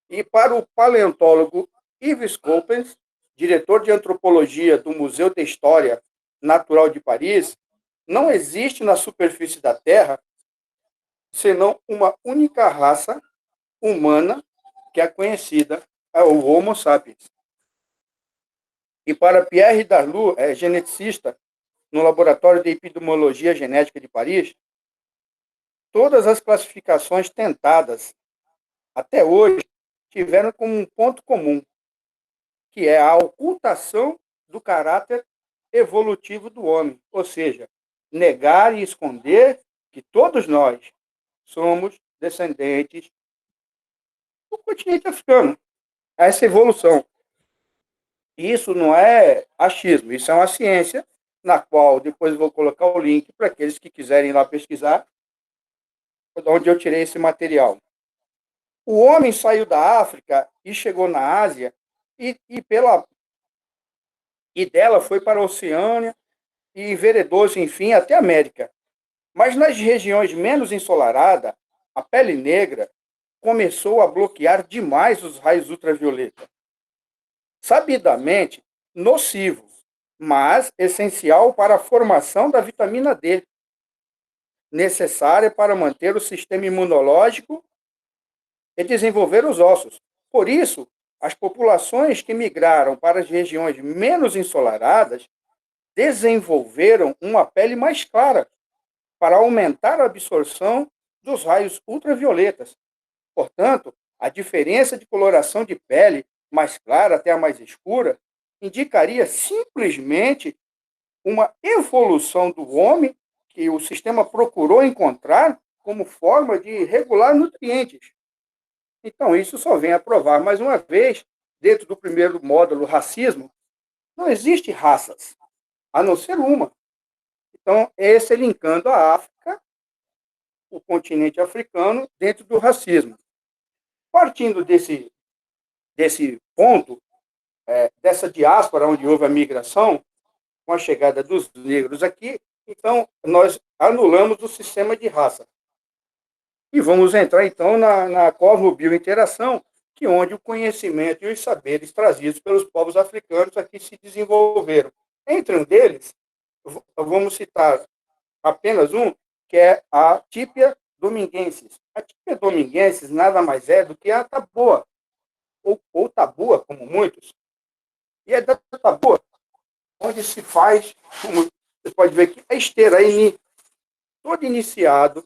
e para o paleontólogo Yves Coppens, diretor de antropologia do Museu de História Natural de Paris, não existe na superfície da Terra senão uma única raça humana que é conhecida, é o Homo sapiens. E para Pierre Darlou, geneticista no Laboratório de Epidemiologia Genética de Paris, todas as classificações tentadas até hoje tiveram como um ponto comum, que é a ocultação do caráter evolutivo do homem, ou seja, negar e esconder que todos nós somos descendentes do continente africano. Essa evolução. Isso não é achismo, isso é uma ciência, na qual depois eu vou colocar o link para aqueles que quiserem ir lá pesquisar, onde eu tirei esse material. O homem saiu da África e chegou na Ásia, e dela foi para a Oceânia, e enveredou-se, enfim, até a América. Mas nas regiões menos ensolaradas, a pele negra começou a bloquear demais os raios ultravioleta. Sabidamente nocivo, mas essencial para a formação da vitamina D, necessária para manter o sistema imunológico e desenvolver os ossos. Por isso, as populações que migraram para as regiões menos ensolaradas desenvolveram uma pele mais clara para aumentar a absorção dos raios ultravioletas. Portanto, a diferença de coloração de pele mais clara até a mais escura indicaria simplesmente uma evolução do homem que o sistema procurou encontrar como forma de regular nutrientes. Então, isso só vem a provar, mais uma vez, dentro do primeiro módulo, racismo, não existe raças, a não ser uma. Então, esse linkando a África, o continente africano, dentro do racismo. Partindo desse ponto, dessa diáspora onde houve a migração, com a chegada dos negros aqui, então, nós anulamos o sistema de raça. E vamos entrar, então, na cosmobiointeração, que onde o conhecimento e os saberes trazidos pelos povos africanos aqui se desenvolveram. Entre um deles, vamos citar apenas um, que é a Típia dominguensis. A Típia dominguensis nada mais é do que a taboa, ou tabua, como muitos. E é da taboa onde se faz, como você pode ver aqui, a esteira. Todo iniciado,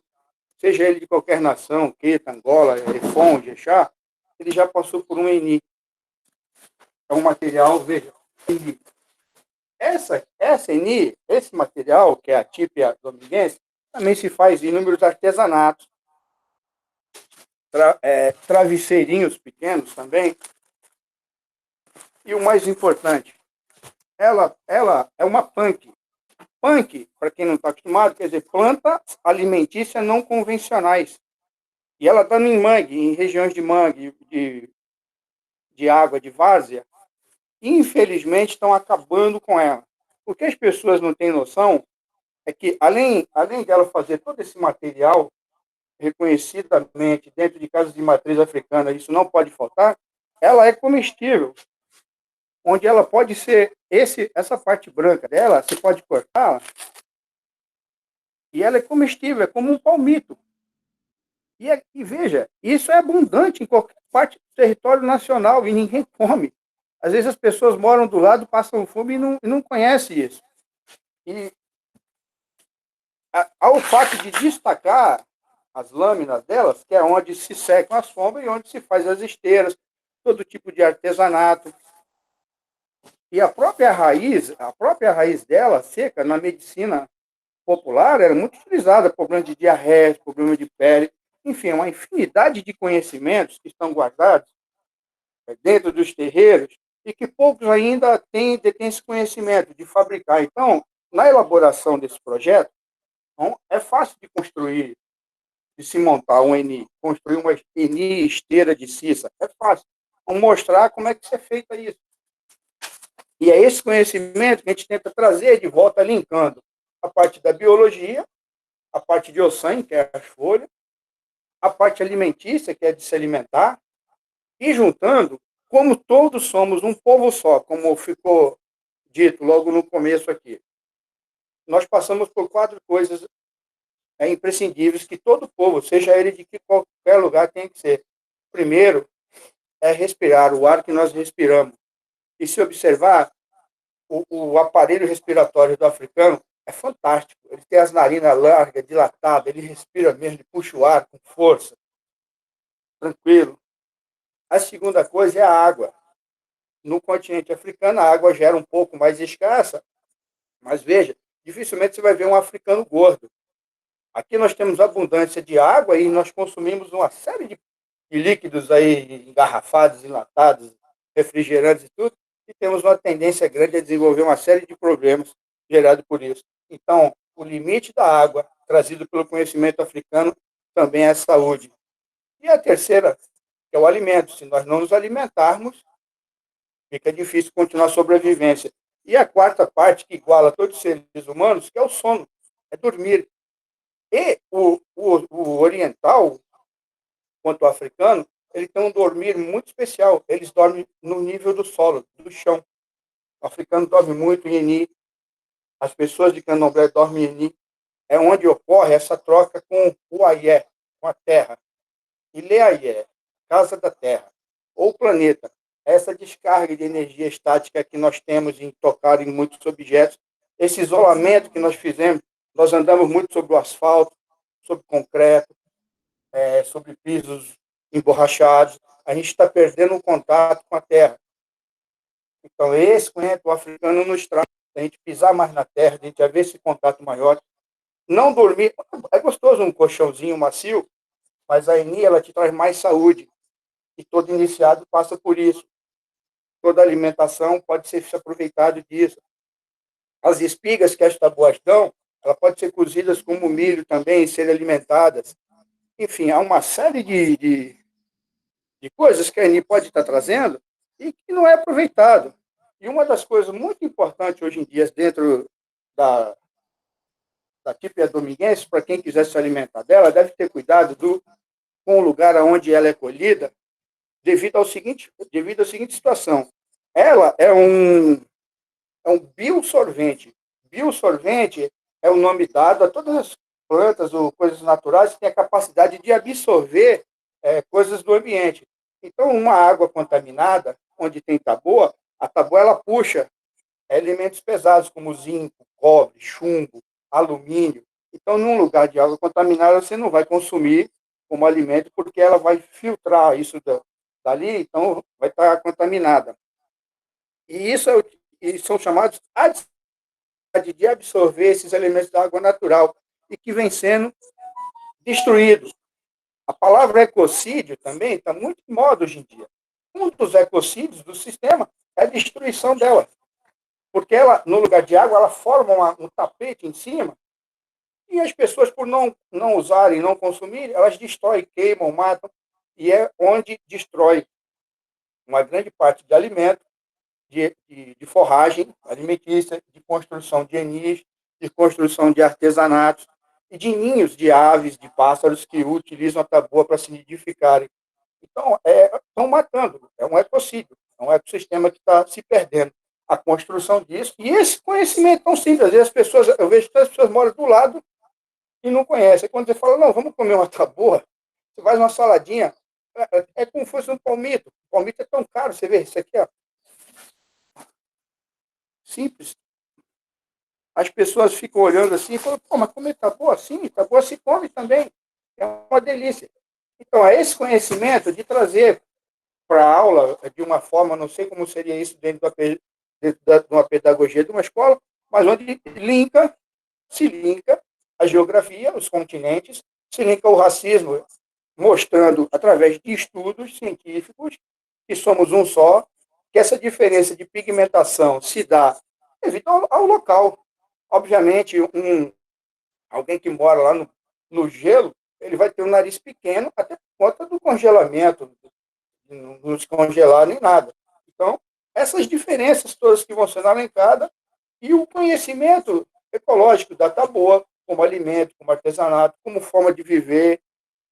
seja ele de qualquer nação, Queta, Angola, Efon, Jexá, ele já passou por um ENI. É um material, veja, ENI. Essa ENI, esse material, que é a típia dominguense, também se faz inúmeros artesanatos, travesseirinhos pequenos também. E o mais importante, ela é uma punk. Punk, para quem não está acostumado, quer dizer, planta alimentícia não convencionais. E ela está em mangue, em regiões de mangue, de água, de várzea, e infelizmente estão acabando com ela. O que as pessoas não têm noção é que, além dela fazer todo esse material reconhecidamente dentro de casas de matriz africana, isso não pode faltar, ela é comestível, onde ela pode ser, essa parte branca dela, você pode cortá-la, e ela é comestível, é como um palmito. E veja, isso é abundante em qualquer parte do território nacional e ninguém come. Às vezes as pessoas moram do lado, passam fome e não conhecem isso. E ao fato de destacar as lâminas delas, que é onde se secam a sombra e onde se faz as esteiras, todo tipo de artesanato. E a própria raiz dela, seca, na medicina popular, era muito utilizada, problema de diarreia, problema de pele, enfim, uma infinidade de conhecimentos que estão guardados dentro dos terreiros e que poucos ainda detêm esse conhecimento de fabricar. Então, na elaboração desse projeto, é fácil de construir, de se montar um ENI, construir uma ENI esteira de cissa, é fácil. Vamos mostrar como é que é feito isso. E é esse conhecimento que a gente tenta trazer de volta, linkando a parte da biologia, a parte de ossan, que é as folhas, a parte alimentícia, que é de se alimentar, e juntando, como todos somos um povo só, como ficou dito logo no começo aqui. Nós passamos por 4 coisas imprescindíveis que todo povo, seja ele de qualquer lugar, tem que ser. Primeiro, é respirar o ar que nós respiramos. E se observar, o aparelho respiratório do africano é fantástico. Ele tem as narinas largas, dilatadas, ele respira mesmo, ele puxa o ar com força, tranquilo. A segunda coisa é a água. No continente africano, a água já era um pouco mais escassa, mas veja, dificilmente você vai ver um africano gordo. Aqui nós temos abundância de água e nós consumimos uma série de líquidos aí engarrafados, enlatados, refrigerantes e tudo, e temos uma tendência grande a desenvolver uma série de problemas gerados por isso. Então, o limite da água, trazido pelo conhecimento africano, também é a saúde. E a terceira, que é o alimento. Se nós não nos alimentarmos, fica difícil continuar a sobrevivência. E a quarta parte, que iguala todos os seres humanos, que é o sono, é dormir. E o oriental, quanto o africano, eles têm um dormir muito especial. Eles dormem no nível do solo, do chão. O africano dorme muito em Eni. As pessoas de Candomblé dormem em Eni. É onde ocorre essa troca com o Ayé, com a terra. E Leayé, casa da terra, ou planeta. Essa descarga de energia estática que nós temos em tocar em muitos objetos, esse isolamento que nós fizemos, nós andamos muito sobre o asfalto, sobre concreto, sobre pisos emborrachados, a gente está perdendo o contato com a terra. Então, esse conhecimento africano nos traz a gente pisar mais na terra, a gente haver esse contato maior. Não dormir, é gostoso um colchãozinho macio, mas a ENI, ela te traz mais saúde. E todo iniciado passa por isso. Toda alimentação pode ser aproveitado disso. As espigas que as tabuas dão, ela pode ser cozidas como milho também, e serem alimentadas. Enfim, há uma série de coisas que a ENI pode estar trazendo e que não é aproveitado. E uma das coisas muito importantes hoje em dia dentro da típia dominguense, para quem quiser se alimentar dela, deve ter cuidado com o lugar onde ela é colhida, devido à seguinte situação. Ela é um biosorvente. Biosorvente é o nome dado a todas as plantas ou coisas naturais que têm a capacidade de absorver coisas do ambiente. Então, uma água contaminada, onde tem taboa, a taboa ela puxa elementos pesados como zinco, cobre, chumbo, alumínio. Então, num lugar de água contaminada, você não vai consumir como alimento, porque ela vai filtrar isso da dali, então vai estar contaminada. E isso e são chamados de absorver esses elementos da água natural e que vem sendo destruídos. A palavra ecocídio também está muito em moda hoje em dia. Um dos ecocídios do sistema é a destruição dela. Porque ela, no lugar de água, ela forma um tapete em cima e as pessoas, por não usarem, não consumirem, elas destroem, queimam, matam, e é onde destrói uma grande parte de alimento, de forragem alimentícia, de construção de enis, de construção de artesanatos e de ninhos de aves, de pássaros que utilizam a taboa para se nidificarem. Então, estão matando, é um ecocídio, é um ecossistema que está se perdendo. A construção disso, e esse conhecimento tão simples, às vezes as pessoas, eu vejo que as pessoas moram do lado e não conhecem. Quando você fala, não, vamos comer uma taboa, você faz uma saladinha, é como se fosse um palmito. O palmito é tão caro, você vê, isso aqui, ó. Simples. As pessoas ficam olhando assim e falam, pô, mas comer taboa? Sim, taboa se come também. É uma delícia. Então, é esse conhecimento de trazer para a aula de uma forma, não sei como seria isso dentro de uma pedagogia de uma escola, mas onde se linka a geografia, os continentes, se linka o racismo, mostrando, através de estudos científicos, que somos um só, que essa diferença de pigmentação se dá devido ao local. Obviamente, alguém que mora lá no gelo, ele vai ter um nariz pequeno, até por conta do congelamento, não se congelar nem nada. Então, essas diferenças todas que vão sendo elencadas e o conhecimento ecológico da taboa, como alimento, como artesanato, como forma de viver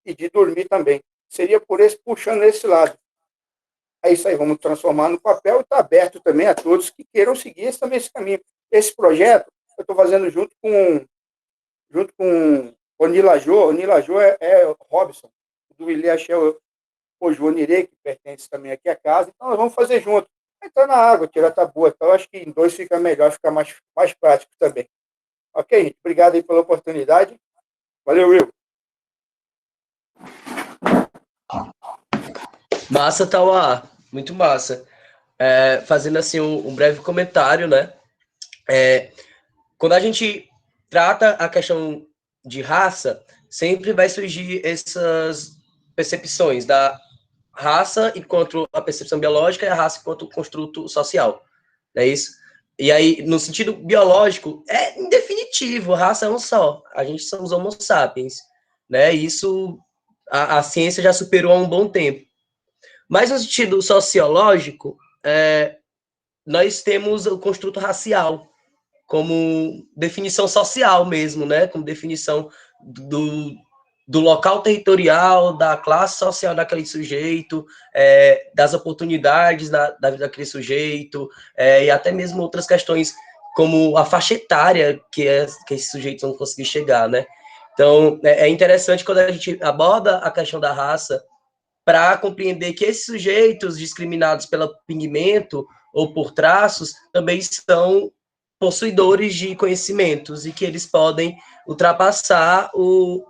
e de dormir também. Seria puxando esse lado. É isso aí, vamos transformar no papel e está aberto também a todos que queiram seguir esse caminho. Esse projeto eu estou fazendo junto com o Nilajô. O Nilajô é o Robson, do Ilhéachel Ojuonirê, que pertence também aqui à casa. Então, nós vamos fazer junto. Entrar na água, tirar a taboa. Então, acho que em dois fica melhor, fica mais prático também. Ok, gente? Obrigado aí pela oportunidade. Valeu, Will. Massa, Tauá. Muito massa. Fazendo assim um breve comentário, né? Quando a gente trata a questão de raça, sempre vai surgir essas percepções da raça enquanto a percepção biológica e a raça enquanto construto social. Não é isso? E aí, no sentido biológico, é indefinitivo, a raça é um só. A gente somos homo sapiens. Né? Isso a ciência já superou há um bom tempo. Mas no sentido sociológico, nós temos o construto racial como definição social mesmo, né? Como definição do local territorial, da classe social daquele sujeito, das oportunidades da vida daquele sujeito, e até mesmo outras questões como a faixa etária que esses sujeitos vão conseguir chegar, né? Então, é interessante quando a gente aborda a questão da raça para compreender que esses sujeitos discriminados pelo pigmento ou por traços também são possuidores de conhecimentos e que eles podem ultrapassar o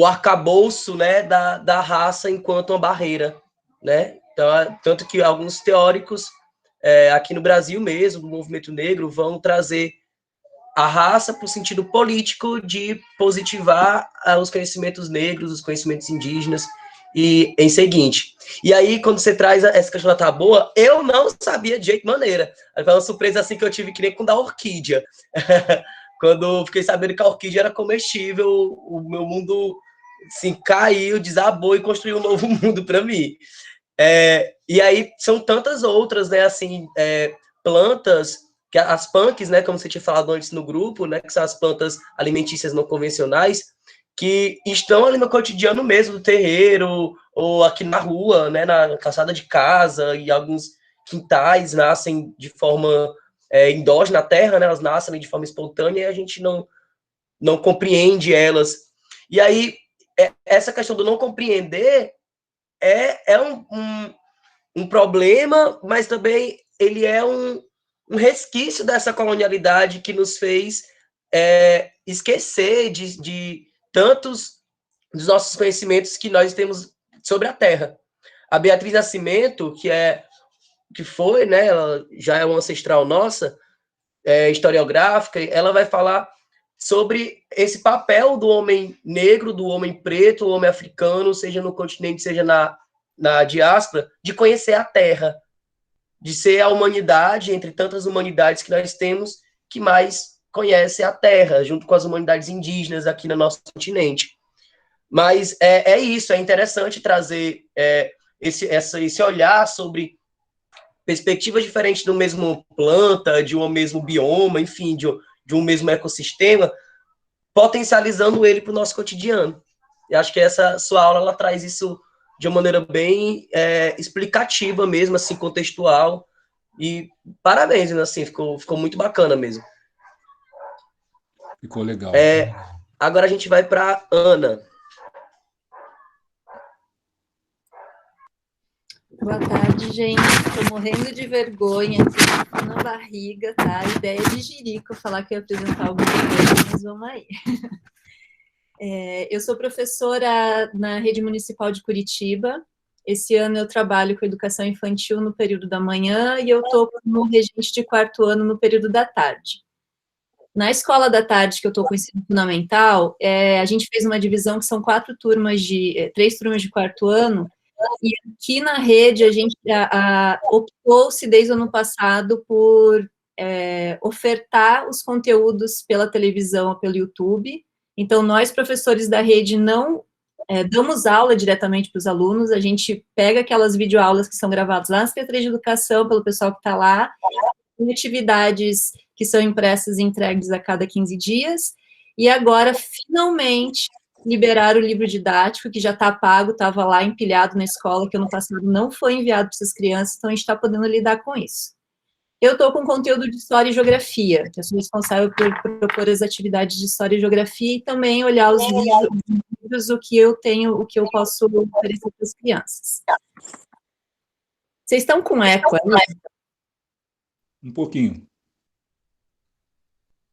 arcabouço, né, da raça enquanto uma barreira, né? Então, tanto que alguns teóricos aqui no Brasil mesmo, do movimento negro, vão trazer a raça para o sentido político de positivar os conhecimentos negros, os conhecimentos indígenas, e em seguinte. E aí, quando você traz essa questão da taboa, eu não sabia de jeito maneira. Foi uma surpresa assim que eu tive que nem com da orquídea. Quando fiquei sabendo que a orquídea era comestível, o meu mundo assim, caiu, desabou e construiu um novo mundo para mim. E aí são tantas outras, né, assim, plantas, que as punks, né, como você tinha falado antes no grupo, né, que são as plantas alimentícias não convencionais, que estão ali no cotidiano mesmo do terreiro, ou aqui na rua, né, na calçada de casa, e alguns quintais nascem de forma endógena na terra, né, elas nascem de forma espontânea e a gente não compreende elas. E aí, essa questão do não compreender é um problema, mas também ele é um resquício dessa colonialidade que nos fez esquecer de tantos dos nossos conhecimentos que nós temos sobre a Terra. A Beatriz Nascimento, que foi, né, ela já é uma ancestral nossa, historiográfica, ela vai falar sobre esse papel do homem negro, do homem preto, do homem africano, seja no continente, seja na diáspora, de conhecer a Terra, de ser a humanidade, entre tantas humanidades que nós temos, que mais conhece a Terra, junto com as humanidades indígenas aqui no nosso continente. Mas é isso, é interessante trazer esse olhar sobre perspectivas diferentes do mesmo planta, de um mesmo bioma, enfim, de um mesmo ecossistema, potencializando ele para o nosso cotidiano. Eu acho que essa sua aula ela traz isso de uma maneira bem explicativa mesmo, assim, contextual, e parabéns, assim, ficou muito bacana mesmo. Ficou legal. Agora a gente vai para Ana. Boa tarde, gente. Estou morrendo de vergonha aqui na barriga, tá? A ideia de jirico falar que eu ia apresentar alguma coisa, mas vamos aí. Eu sou professora na Rede Municipal de Curitiba. Esse ano eu trabalho com educação infantil no período da manhã e eu estou como regente de 4º ano no período da tarde. Na escola da tarde, que eu estou com ensino fundamental, a gente fez uma divisão que são 3 turmas de 4º ano, e aqui na rede a gente optou-se desde o ano passado por ofertar os conteúdos pela televisão ou pelo YouTube. Então, nós, professores da rede, não damos aula diretamente para os alunos, a gente pega aquelas videoaulas que são gravadas lá na Secretaria de Educação, pelo pessoal que está lá, com atividades que são impressas e entregues a cada 15 dias, e agora, finalmente, liberaram o livro didático, que já está pago, estava lá empilhado na escola, que ano passado não foi enviado para essas crianças, então a gente está podendo lidar com isso. Eu estou com conteúdo de História e Geografia, eu sou responsável por propor as atividades de História e Geografia e também olhar os livros, o que eu tenho, o que eu posso oferecer para as crianças. Vocês estão com eco, né? Um pouquinho.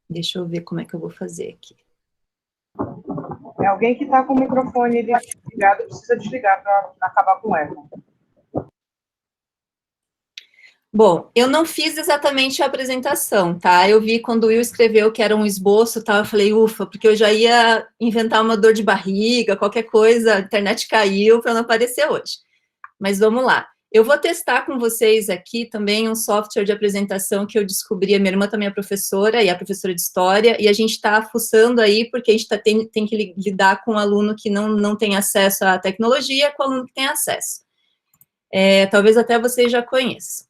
Deixa eu ver como é que eu vou fazer aqui. Alguém que está com o microfone ligado precisa desligar para acabar com o eco. Bom, eu não fiz exatamente a apresentação, tá? Eu vi quando o Will escreveu que era um esboço, tá? Eu falei, ufa, porque eu já ia inventar uma dor de barriga, qualquer coisa, a internet caiu para não aparecer hoje. Mas vamos lá. Eu vou testar com vocês aqui também um software de apresentação que eu descobri, a minha irmã também é professora, e é professora de História, e a gente está fuçando aí, porque a gente tem que lidar com um aluno que não tem acesso à tecnologia, com o aluno que tem acesso. Talvez até vocês já conheçam.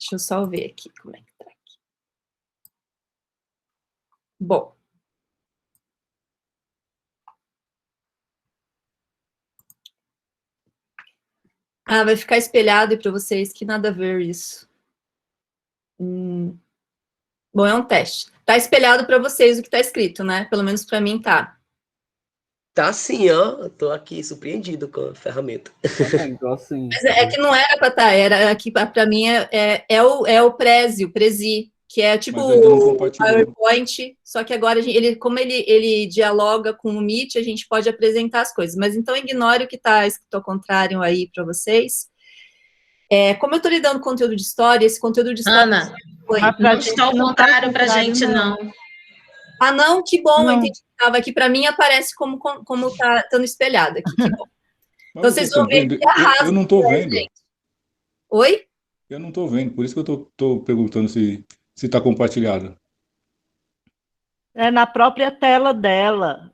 Deixa eu só ver aqui como é que tá aqui. Bom. Vai ficar espelhado para vocês, que nada a ver isso. Bom, é um teste. Tá espelhado para vocês o que está escrito, né? Pelo menos para mim tá. Tá sim, ó. Eu tô aqui surpreendido com a ferramenta. Assim. Mas é que não era para estar, era aqui para mim o Prezi, que é tipo o PowerPoint, só que agora como ele dialoga com o Meet, a gente pode apresentar as coisas. Mas então ignore o que está escrito ao contrário aí para vocês. Como eu estou lidando com conteúdo de história, esse conteúdo de história... Ana, não está ao contrário para a gente, não. Ah, não? Que bom, não. Entendi. Aqui para mim aparece como está estando espelhado aqui. Que bom. Então vocês vão ver que arrasa. Eu não estou vendo. Gente. Oi? Eu não estou vendo, por isso que eu estou perguntando se está compartilhado. É na própria tela dela.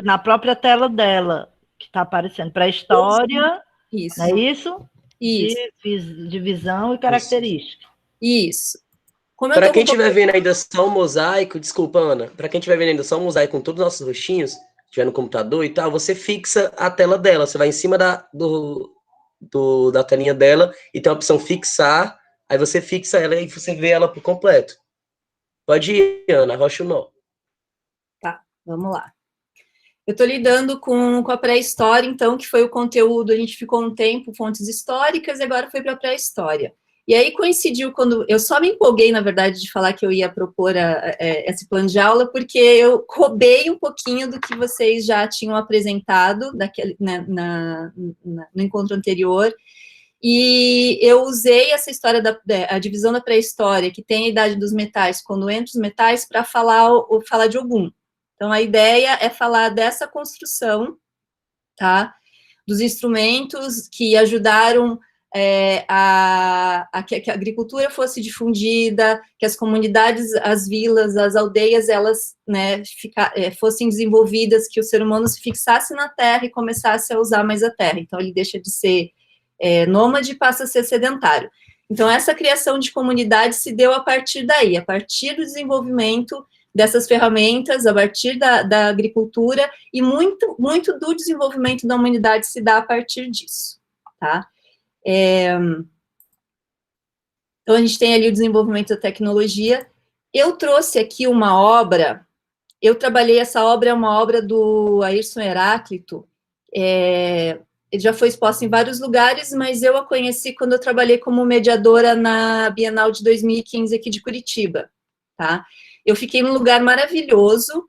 Na própria tela dela que está aparecendo. Para a história, isso. Não é isso? Isso. Divisão e característica. Isso. Para quem estiver vendo ainda só o mosaico, desculpa, Ana, para quem estiver vendo ainda só o mosaico com todos os nossos rostinhos, estiver no computador e tal, você fixa a tela dela, você vai em cima da telinha dela e tem a opção fixar, aí você fixa ela e você vê ela por completo. Pode ir, Ana, arrocha o nó. Tá, vamos lá. Eu estou lidando com a pré-história, então, que foi o conteúdo, a gente ficou um tempo, fontes históricas, e agora foi para a pré-história. E aí coincidiu quando... Eu só me empolguei, na verdade, de falar que eu ia propor esse plano de aula, porque eu roubei um pouquinho do que vocês já tinham apresentado no encontro anterior, e eu usei essa história a divisão da pré-história, que tem a idade dos metais, quando entra os metais, para falar de Ogum. Então, a ideia é falar dessa construção, tá? Dos instrumentos que ajudaram que a agricultura fosse difundida, que as comunidades, as vilas, as aldeias, elas, né, fossem desenvolvidas, que o ser humano se fixasse na terra e começasse a usar mais a terra. Então, ele deixa de ser nômade e passa a ser sedentário. Então, essa criação de comunidade se deu a partir daí, a partir do desenvolvimento dessas ferramentas, a partir da agricultura, e muito, muito do desenvolvimento da humanidade se dá a partir disso, tá? Então, a gente tem ali o desenvolvimento da tecnologia. Eu trouxe aqui uma obra, eu trabalhei, essa obra é uma obra do Ayrton Heráclito, ele já foi exposto em vários lugares, mas eu a conheci quando eu trabalhei como mediadora na Bienal de 2015 aqui de Curitiba, tá? Eu fiquei num lugar maravilhoso,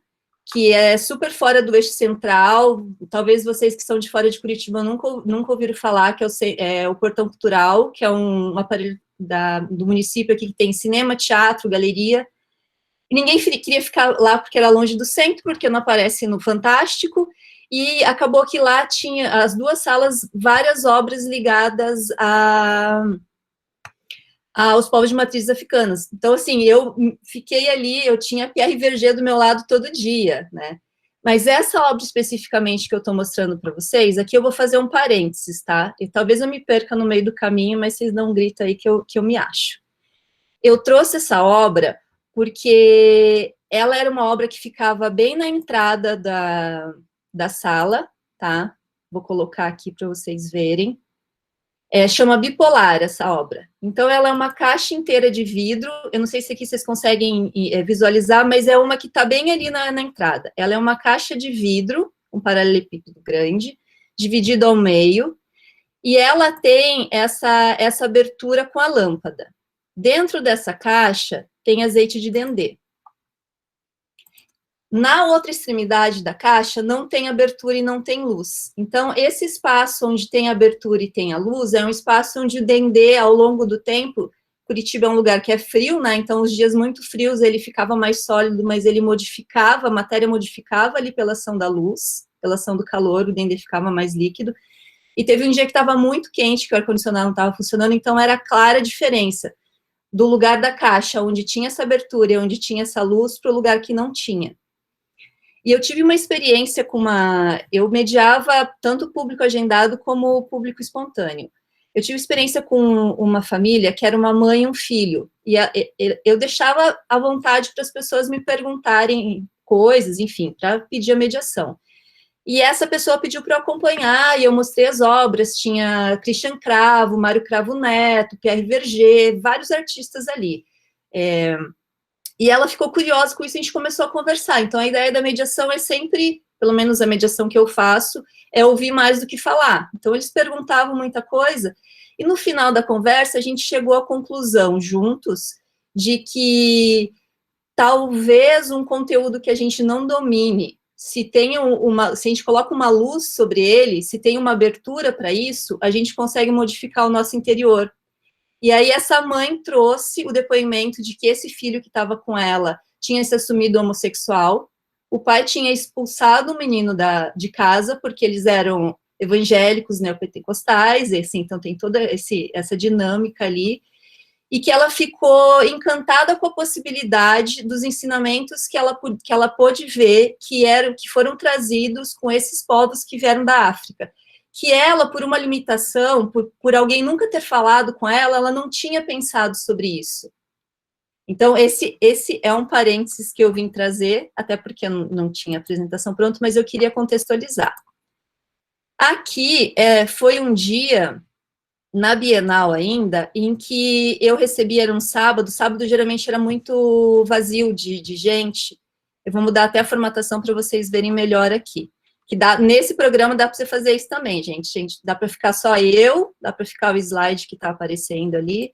que é super fora do eixo central, talvez vocês que são de fora de Curitiba nunca ouviram falar, que é o Portão Cultural, que é um aparelho do município aqui que tem cinema, teatro, galeria, e ninguém queria ficar lá porque era longe do centro, porque não aparece no Fantástico, e acabou que lá tinha as duas salas, várias obras ligadas aos povos de matrizes africanas. Então, assim, eu fiquei ali, eu tinha Pierre Verger do meu lado todo dia, né? Mas essa obra especificamente que eu estou mostrando para vocês, aqui eu vou fazer um parênteses, tá? E talvez eu me perca no meio do caminho, mas vocês não gritam aí que eu me acho. Eu trouxe essa obra porque ela era uma obra que ficava bem na entrada da sala, tá? Vou colocar aqui para vocês verem. Chama Bipolar, essa obra. Então, ela é uma caixa inteira de vidro, eu não sei se aqui vocês conseguem visualizar, mas é uma que está bem ali na entrada. Ela é uma caixa de vidro, um paralelepípedo grande, dividido ao meio, e ela tem essa abertura com a lâmpada. Dentro dessa caixa, tem azeite de dendê. Na outra extremidade da caixa, não tem abertura e não tem luz. Então, esse espaço onde tem abertura e tem a luz, é um espaço onde o dendê, ao longo do tempo, Curitiba é um lugar que é frio, né? Então, os dias muito frios, ele ficava mais sólido, mas ele modificava, a matéria modificava ali pela ação da luz, pela ação do calor, o dendê ficava mais líquido. E teve um dia que estava muito quente, que o ar-condicionado não estava funcionando, então era clara a diferença do lugar da caixa, onde tinha essa abertura e onde tinha essa luz, para o lugar que não tinha. E eu tive uma experiência eu mediava tanto o público agendado como o público espontâneo. Eu tive experiência com uma família que era uma mãe e um filho, e eu deixava à vontade para as pessoas me perguntarem coisas, enfim, para pedir a mediação. E essa pessoa pediu para eu acompanhar, e eu mostrei as obras, tinha Christian Cravo, Mário Cravo Neto, Pierre Verger, vários artistas ali. E ela ficou curiosa com isso, e a gente começou a conversar. Então, a ideia da mediação é sempre, pelo menos a mediação que eu faço, é ouvir mais do que falar. Então, eles perguntavam muita coisa, e no final da conversa, a gente chegou à conclusão, juntos, de que talvez um conteúdo que a gente não domine, se a gente coloca uma luz sobre ele, se tem uma abertura para isso, a gente consegue modificar o nosso interior. E aí essa mãe trouxe o depoimento de que esse filho que estava com ela tinha se assumido homossexual, o pai tinha expulsado o menino de casa, porque eles eram evangélicos, neopentecostais, e assim, então tem toda essa dinâmica ali, e que ela ficou encantada com a possibilidade dos ensinamentos que ela pôde ver, que foram trazidos com esses povos que vieram da África. Que ela, por uma limitação, por alguém nunca ter falado com ela não tinha pensado sobre isso. Então, esse é um parênteses que eu vim trazer, até porque eu não tinha apresentação pronta, mas eu queria contextualizar. Aqui foi um dia, na Bienal ainda, em que eu recebi, era um sábado geralmente era muito vazio de gente. Eu vou mudar até a formatação para vocês verem melhor aqui. Nesse programa dá para você fazer isso também, gente. Dá para ficar só dá para ficar o slide que está aparecendo ali.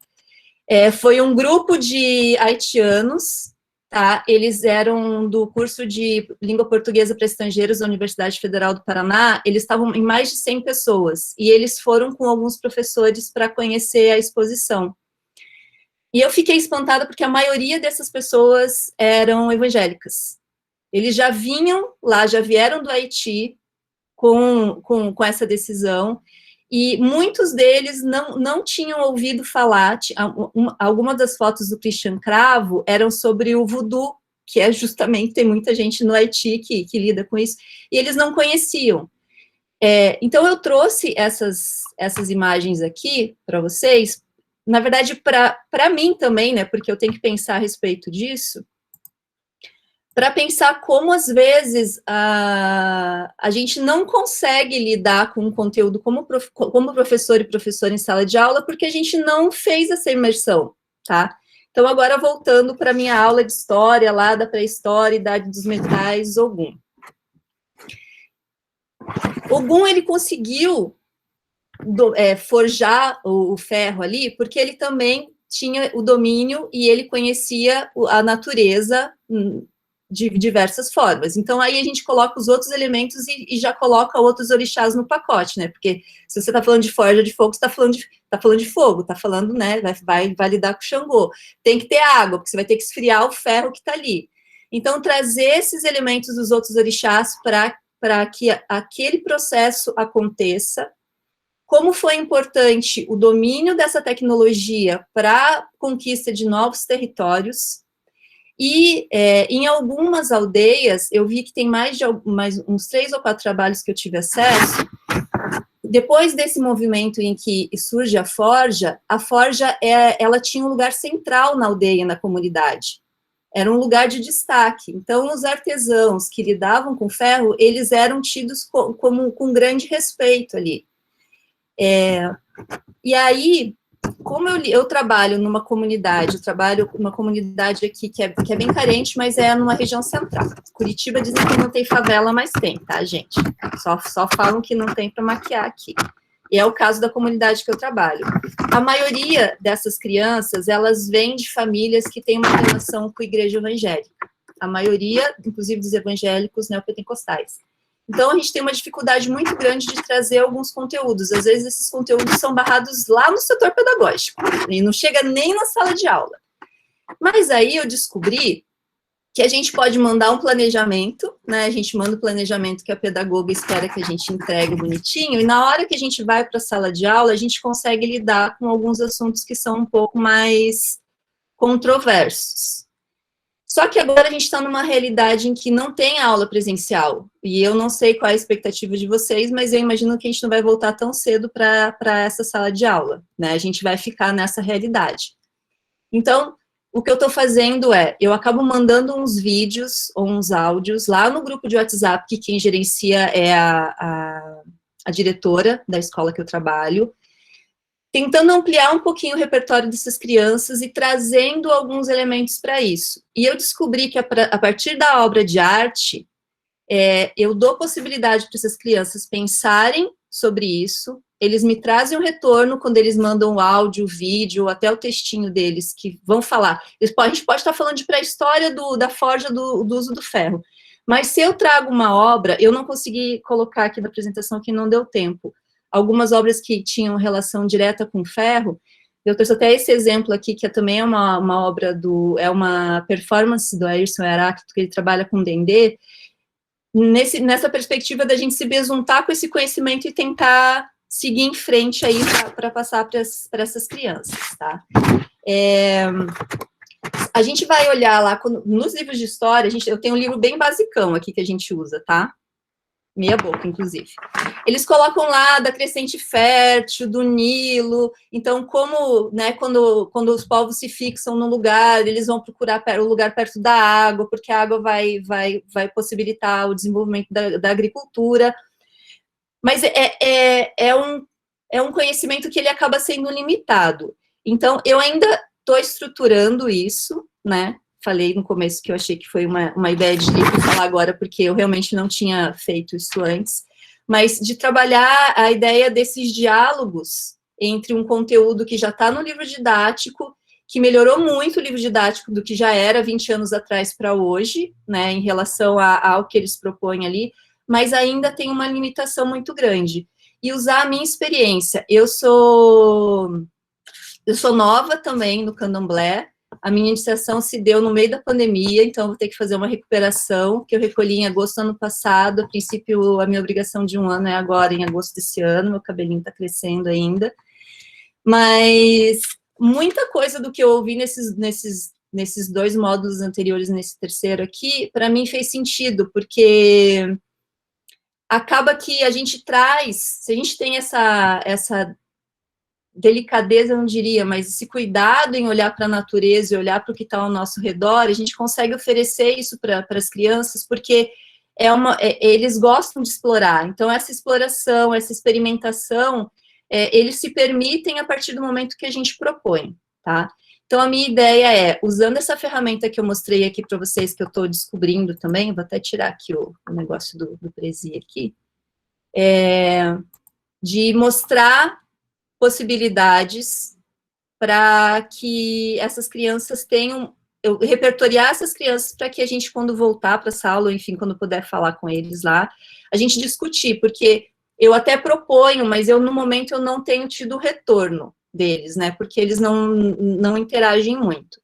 Foi um grupo de haitianos, tá? Eles eram do curso de língua portuguesa para estrangeiros da Universidade Federal do Paraná. Eles estavam em mais de 100 pessoas, e eles foram com alguns professores para conhecer a exposição. E eu fiquei espantada porque a maioria dessas pessoas eram evangélicas. Eles já vinham lá, já vieram do Haiti com essa decisão, e muitos deles não tinham ouvido falar. Algumas das fotos do Christian Cravo eram sobre o voodoo, que é justamente, tem muita gente no Haiti que lida com isso, e eles não conheciam. Então, eu trouxe essas imagens aqui para vocês, na verdade, para mim também, né, porque eu tenho que pensar a respeito disso, para pensar como, às vezes, a gente não consegue lidar com o conteúdo como professor e professora em sala de aula, porque a gente não fez essa imersão, tá? Então, agora, voltando para a minha aula de história, lá da pré-história, Idade dos Metais, Ogum. Ogum, ele conseguiu forjar o ferro ali, porque ele também tinha o domínio e ele conhecia a natureza de diversas formas. Então, aí a gente coloca os outros elementos e já coloca outros orixás no pacote, né? Porque se você está falando de forja de fogo, você está falando de fogo, está falando, né? Vai lidar com o Xangô. Tem que ter água, porque você vai ter que esfriar o ferro que está ali. Então, trazer esses elementos dos outros orixás para que aquele processo aconteça. Como foi importante o domínio dessa tecnologia para a conquista de novos territórios. E em algumas aldeias, eu vi que tem mais uns 3 ou 4 trabalhos que eu tive acesso. Depois desse movimento em que surge a forja ela tinha um lugar central na aldeia, na comunidade. Era um lugar de destaque. Então, os artesãos que lidavam com ferro, eles eram tidos com grande respeito ali. E aí, como eu trabalho numa comunidade, aqui que é bem carente, mas é numa região central. Curitiba dizem que não tem favela, mas tem, tá, gente? Só falam que não tem para maquiar aqui. E é o caso da comunidade que eu trabalho. A maioria dessas crianças, elas vêm de famílias que têm uma relação com a igreja evangélica. A maioria, inclusive dos evangélicos neopentecostais. Então, a gente tem uma dificuldade muito grande de trazer alguns conteúdos. Às vezes, esses conteúdos são barrados lá no setor pedagógico, e não chega nem na sala de aula. Mas aí eu descobri que a gente pode mandar um planejamento, né? A gente manda o planejamento que a pedagoga espera que a gente entregue bonitinho, e na hora que a gente vai para a sala de aula, a gente consegue lidar com alguns assuntos que são um pouco mais controversos. Só que agora a gente está numa realidade em que não tem aula presencial, e eu não sei qual é a expectativa de vocês, mas eu imagino que a gente não vai voltar tão cedo para essa sala de aula, né? A gente vai ficar nessa realidade. Então, o que eu estou fazendo eu acabo mandando uns vídeos ou uns áudios lá no grupo de WhatsApp, que quem gerencia é a diretora da escola que eu trabalho, tentando ampliar um pouquinho o repertório dessas crianças e trazendo alguns elementos para isso. E eu descobri que a partir da obra de arte, eu dou possibilidade para essas crianças pensarem sobre isso, eles me trazem um retorno quando eles mandam o áudio, o vídeo, até o textinho deles, que vão falar. A gente pode estar falando de pré-história da forja do uso do ferro, mas se eu trago uma obra, eu não consegui colocar aqui na apresentação, que não deu tempo, algumas obras que tinham relação direta com ferro. Eu trouxe até esse exemplo aqui, que também é uma obra uma performance do Ayrton Heráclito, que ele trabalha com Dendê, nessa perspectiva da gente se besuntar com esse conhecimento e tentar seguir em frente aí para passar para essas crianças, tá? A gente vai olhar lá, nos livros de história, eu tenho um livro bem basicão aqui que a gente usa, tá? Meia boca, inclusive. Eles colocam lá da crescente fértil, do Nilo, então como, né, quando os povos se fixam num lugar, eles vão procurar o lugar perto da água, porque a água vai possibilitar o desenvolvimento da agricultura, mas é um conhecimento que ele acaba sendo limitado. Então, eu ainda estou estruturando isso, né? Falei no começo que eu achei que foi uma ideia de livro falar agora, porque eu realmente não tinha feito isso antes, mas de trabalhar a ideia desses diálogos entre um conteúdo que já está no livro didático que melhorou muito o livro didático do que já era 20 anos atrás para hoje, né, em relação ao que eles propõem ali, mas ainda tem uma limitação muito grande. E usar a minha experiência. Eu sou nova também no Candomblé. A minha iniciação se deu no meio da pandemia, então vou ter que fazer uma recuperação, que eu recolhi em agosto do ano passado. A princípio, a minha obrigação de 1 ano é agora, em agosto desse ano. Meu cabelinho está crescendo ainda. Mas muita coisa do que eu ouvi nesses 2 módulos anteriores, nesse terceiro aqui, para mim fez sentido, porque acaba que a gente traz, se a gente tem essa delicadeza, eu não diria, mas esse cuidado em olhar para a natureza e olhar para o que está ao nosso redor, a gente consegue oferecer isso para as crianças, porque eles gostam de explorar. Então, essa exploração, essa experimentação, eles se permitem a partir do momento que a gente propõe, tá? Então, a minha ideia é, usando essa ferramenta que eu mostrei aqui para vocês, que eu estou descobrindo também, vou até tirar aqui o negócio do Prezi aqui, de mostrar possibilidades para que essas crianças tenham, eu repertoriar essas crianças para que a gente, quando voltar para a sala, ou enfim, quando puder falar com eles lá, a gente discutir, porque eu até proponho, mas no momento, eu não tenho tido retorno deles, né, porque eles não interagem muito.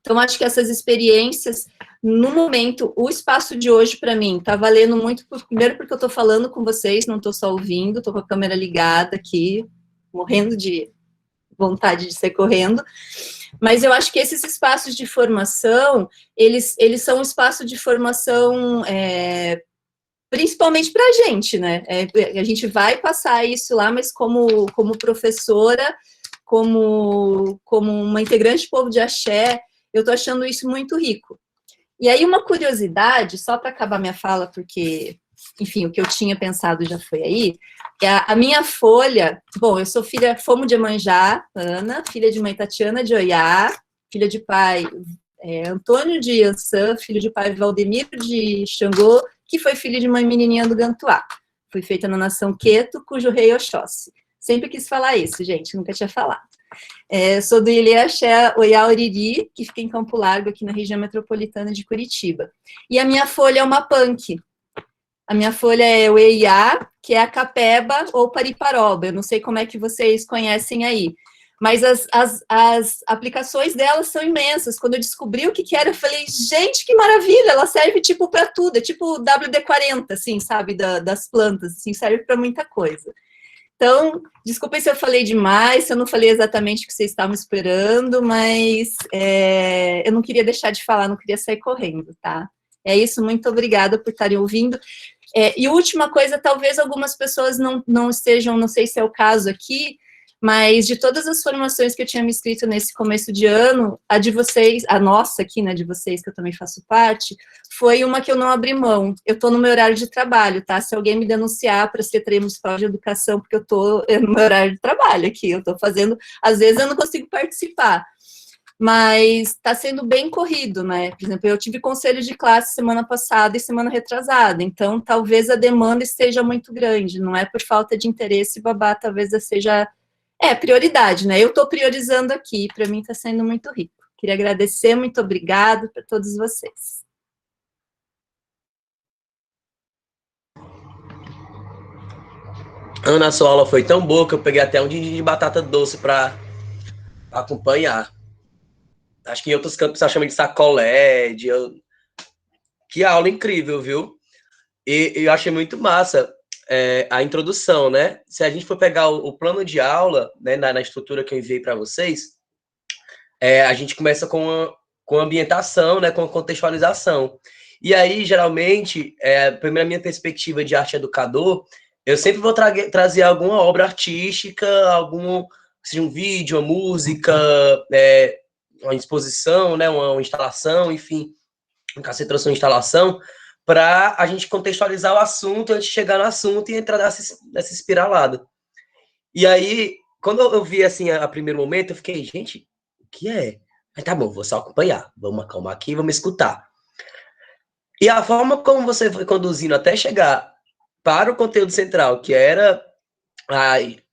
Então, acho que essas experiências, no momento, o espaço de hoje, para mim, está valendo muito, primeiro porque eu estou falando com vocês, não estou só ouvindo, estou com a câmera ligada aqui, morrendo de vontade de sair correndo, mas eu acho que esses espaços de formação, eles são um espaço de formação, principalmente para a gente, né? A gente vai passar isso lá, mas como professora, como uma integrante do povo de axé, eu estou achando isso muito rico. E aí, uma curiosidade, só para acabar minha fala, porque, enfim, o que eu tinha pensado já foi aí, a minha folha, bom, eu sou filha Fomo de Iemanjá, Ana, filha de mãe Tatiana de Oiá, filha de pai Antônio de Iansã, filho de pai Valdemiro de Xangô, que foi filho de mãe menininha do Gantuá. Fui feita na nação Queto, cujo rei Oxóssi. Sempre quis falar isso, gente, nunca tinha falado. Sou do Ilê Axé Oiá Oriri, que fica em Campo Largo, aqui na região metropolitana de Curitiba. E a minha folha é uma punk. A minha folha é o Eiá, que é a Capeba ou Pariparoba. Eu não sei como é que vocês conhecem aí. Mas as aplicações delas são imensas. Quando eu descobri o que era, eu falei, gente, que maravilha! Ela serve, tipo, para tudo. É tipo o WD-40, assim, sabe, das plantas. Assim, serve para muita coisa. Então, desculpem se eu falei demais, se eu não falei exatamente o que vocês estavam esperando, mas eu não queria deixar de falar, não queria sair correndo, tá? É isso, muito obrigada por estarem ouvindo. E última coisa, talvez algumas pessoas não estejam, não sei se é o caso aqui, mas de todas as formações que eu tinha me inscrito nesse começo de ano, a de vocês, a nossa aqui, né, de vocês, que eu também faço parte, foi uma que eu não abri mão. Eu estou no meu horário de trabalho, tá? Se alguém me denunciar para a Secretaria Municipal de Educação, porque eu estou no meu horário de trabalho aqui, eu estou fazendo, às vezes eu não consigo participar, mas está sendo bem corrido, né? Por exemplo, eu tive conselho de classe semana passada e semana retrasada, então talvez a demanda esteja muito grande, não é por falta de interesse, babá, talvez seja... prioridade, né? Eu estou priorizando aqui, para mim está sendo muito rico. Queria agradecer, muito obrigado para todos vocês. Ana, sua aula foi tão boa que eu peguei até um de batata doce para acompanhar. Acho que em outros campos chamam de sacolé, Que aula incrível, viu? E eu achei muito massa a introdução, né? Se a gente for pegar o plano de aula, né, na estrutura que eu enviei para vocês, a gente começa com ambientação, né, com contextualização. E aí, geralmente, primeiro, a minha perspectiva de arte educador, eu sempre vou trazer alguma obra artística, seja um vídeo, uma música, uma exposição, né, uma instalação, enfim, no caso, você trouxe uma instalação, para a gente contextualizar o assunto antes de chegar no assunto e entrar nessa espiralada. E aí, quando eu vi, assim, a primeiro momento, eu fiquei, gente, o que é? Mas tá bom, vou só acompanhar, vamos acalmar aqui, vamos escutar. E a forma como você foi conduzindo até chegar para o conteúdo central, que era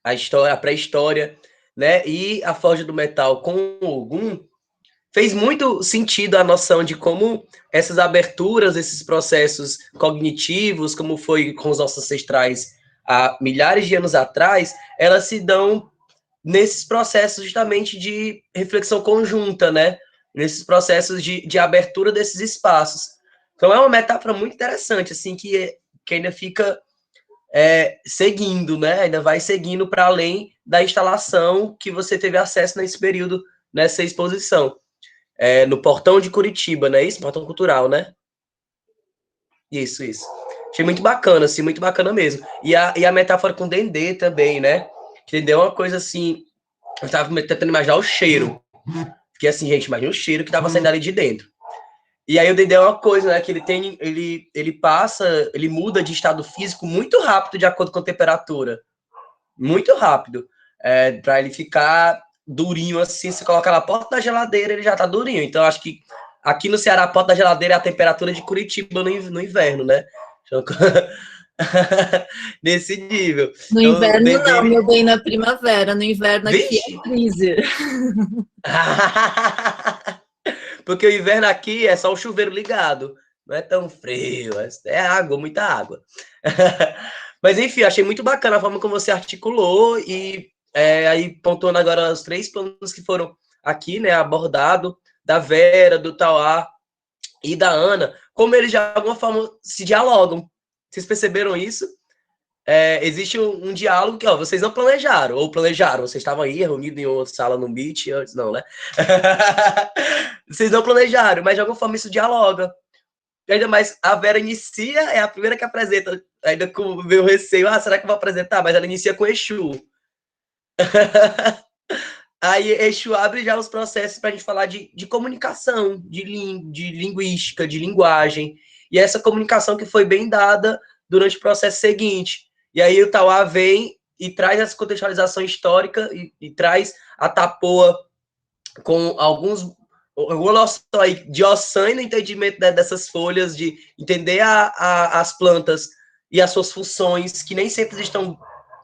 a história, a pré-história, né, e a Forja do Metal com o Ogum, fez muito sentido a noção de como essas aberturas, esses processos cognitivos, como foi com os nossos ancestrais há milhares de anos atrás, elas se dão nesses processos justamente de reflexão conjunta, né? Nesses processos de abertura desses espaços. Então é uma metáfora muito interessante, assim, que ainda fica seguindo, né? Ainda vai seguindo para além da instalação que você teve acesso nesse período, nessa exposição. No Portão de Curitiba, né? Isso, Portão Cultural, né? Isso. Achei muito bacana, assim, muito bacana mesmo. E a metáfora com Dendê também, né? Que Dendê é uma coisa assim. Eu tava tentando imaginar o cheiro. Porque assim, gente, imagina o cheiro que tava saindo ali de dentro. E aí o Dendê é uma coisa, né? Que ele muda de estado físico muito rápido de acordo com a temperatura. Muito rápido. Pra ele ficar durinho assim, você coloca na porta da geladeira, ele já tá durinho. Então, acho que aqui no Ceará, a porta da geladeira é a temperatura de Curitiba no inverno, né? Nesse nível. No Então, inverno não, meu bem, na primavera. No inverno aqui Vixe! é freezer. Porque o inverno aqui é só o chuveiro ligado. Não é tão frio, é água, muita água. Mas enfim, achei muito bacana a forma como você articulou e aí pontuando agora os 3 planos que foram aqui, né, abordado, da Vera, do Tauá e da Ana, como eles de alguma forma se dialogam. Vocês perceberam isso? Existe um diálogo que, ó, vocês não planejaram, ou planejaram, vocês estavam aí reunidos em outra sala no Meet, antes não, né? Vocês não planejaram, mas de alguma forma isso dialoga. E ainda mais, a Vera inicia, é a primeira que apresenta, ainda com o meu receio, será que eu vou apresentar? Mas ela inicia com Exu. Aí Exu abre já os processos para a gente falar de comunicação, de linguística, de linguagem, e essa comunicação que foi bem dada durante o processo seguinte. E aí o Tauá vem e traz essa contextualização histórica e traz a Tapoa com alguns noção aí de Ossan no entendimento dessas folhas, de entender as plantas e as suas funções, que nem sempre estão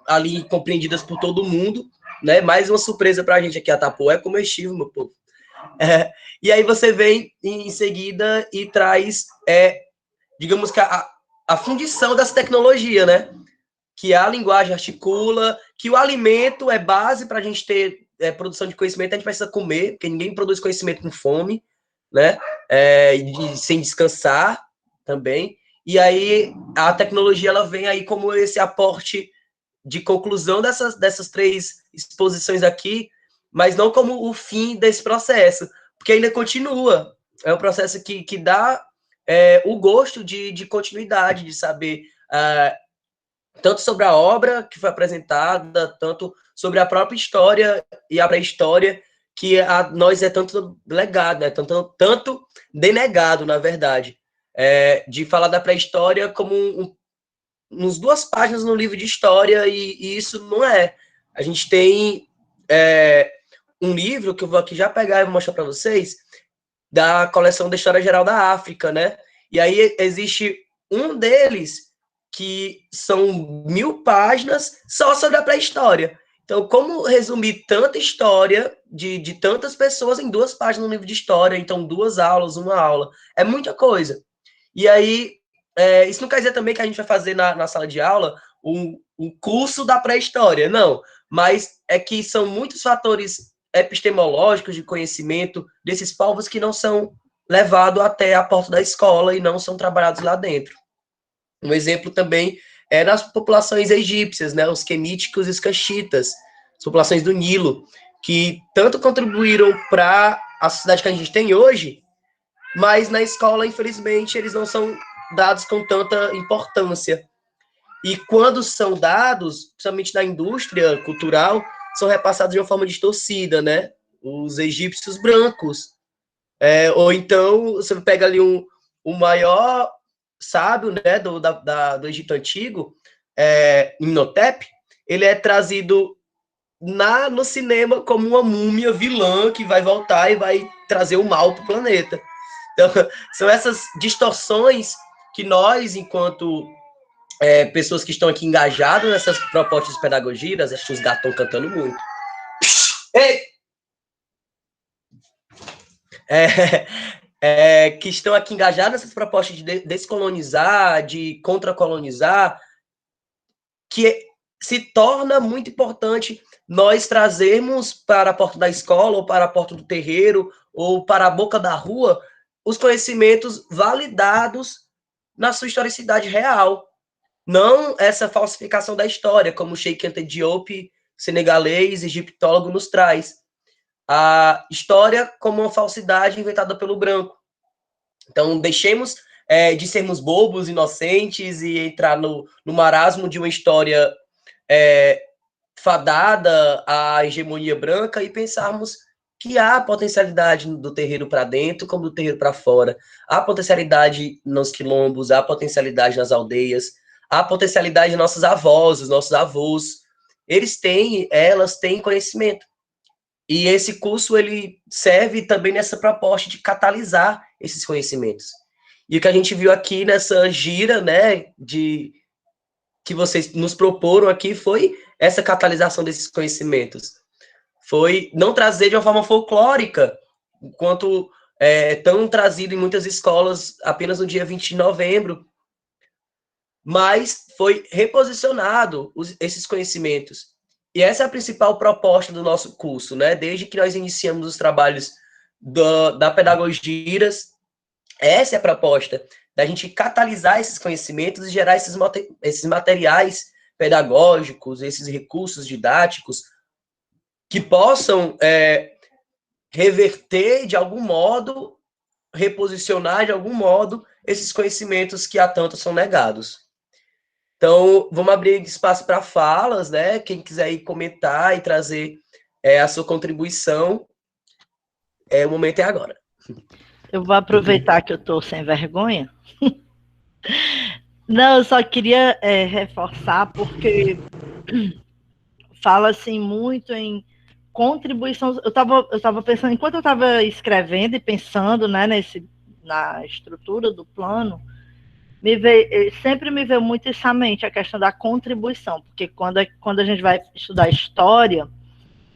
ali compreendidas por todo mundo, né? Mais uma surpresa para a gente aqui, a Tapoa é comestível, meu povo. E aí você vem em seguida e traz, digamos que a fundição dessa tecnologia, né? Que a linguagem articula, que o alimento é base para a gente ter produção de conhecimento, a gente precisa comer, porque ninguém produz conhecimento com fome, né? Sem descansar também. E aí a tecnologia ela vem aí como esse aporte de conclusão dessas 3 exposições aqui, mas não como o fim desse processo, porque ainda continua. É um processo que dá o gosto de continuidade, de saber tanto sobre a obra que foi apresentada, tanto sobre a própria história e a pré-história, que a nós é tanto legado, né? tanto denegado, na verdade, de falar da pré-história como uns 2 páginas no livro de história, e isso não é. A gente tem um livro que eu vou aqui já pegar e vou mostrar para vocês, da coleção da História Geral da África, né? E aí existe um deles que são 1000 páginas só sobre a pré-história. Então, como resumir tanta história de tantas pessoas em 2 páginas no livro de história? Então, 2 aulas, 1 aula. É muita coisa. E aí, isso não quer dizer também que a gente vai fazer na sala de aula um curso da pré-história, não. Mas é que são muitos fatores epistemológicos de conhecimento desses povos que não são levados até a porta da escola e não são trabalhados lá dentro. Um exemplo também é nas populações egípcias, né, os quemíticos e os caxitas, as populações do Nilo, que tanto contribuíram para a sociedade que a gente tem hoje, mas na escola, infelizmente, eles não são dados com tanta importância. E quando são dados, principalmente na indústria cultural, são repassados de uma forma distorcida, né? Os egípcios brancos. Ou então, você pega ali o maior sábio, né, do Egito Antigo, Imhotep, ele é trazido no cinema como uma múmia vilã que vai voltar e vai trazer o mal para o planeta. Então, são essas distorções que nós, enquanto pessoas que estão aqui engajadas nessas propostas de pedagogia, acho que os gatos estão cantando muito. Ei! Que estão aqui engajados nessas propostas de descolonizar, de contracolonizar, que se torna muito importante nós trazermos para a porta da escola, ou para a porta do terreiro, ou para a boca da rua, os conhecimentos validados na sua historicidade real. Não essa falsificação da história, como o Cheikh Anta Diop, senegalês, egiptólogo, nos traz. A história como uma falsidade inventada pelo branco. Então, deixemos de sermos bobos, inocentes e entrar no marasmo de uma história fadada à hegemonia branca e pensarmos que há potencialidade do terreiro para dentro como do terreiro para fora. Há potencialidade nos quilombos, há potencialidade nas aldeias, há potencialidade de nossos avós, dos nossos avós. Elas têm conhecimento. E esse curso, ele serve também nessa proposta de catalisar esses conhecimentos. E o que a gente viu aqui nessa gira, né, que vocês nos proporam aqui, foi essa catalisação desses conhecimentos. Foi não trazer de uma forma folclórica, enquanto tão trazido em muitas escolas apenas no dia 20 de novembro, mas foi reposicionado esses conhecimentos. E essa é a principal proposta do nosso curso, né? Desde que nós iniciamos os trabalhos da Pedagogia, essa é a proposta, da gente catalisar esses conhecimentos e gerar esses materiais pedagógicos, esses recursos didáticos que possam reverter de algum modo, reposicionar de algum modo esses conhecimentos que há tanto são negados. Então, vamos abrir espaço para falas, né? Quem quiser ir comentar e trazer a sua contribuição, o momento é agora. Eu vou aproveitar que eu estou sem vergonha. Não, eu só queria reforçar, porque fala assim muito em contribuição. Eu estava pensando, enquanto eu estava escrevendo e pensando, né, na estrutura do plano, sempre me veio muito isso à mente, a questão da contribuição, porque quando a gente vai estudar história,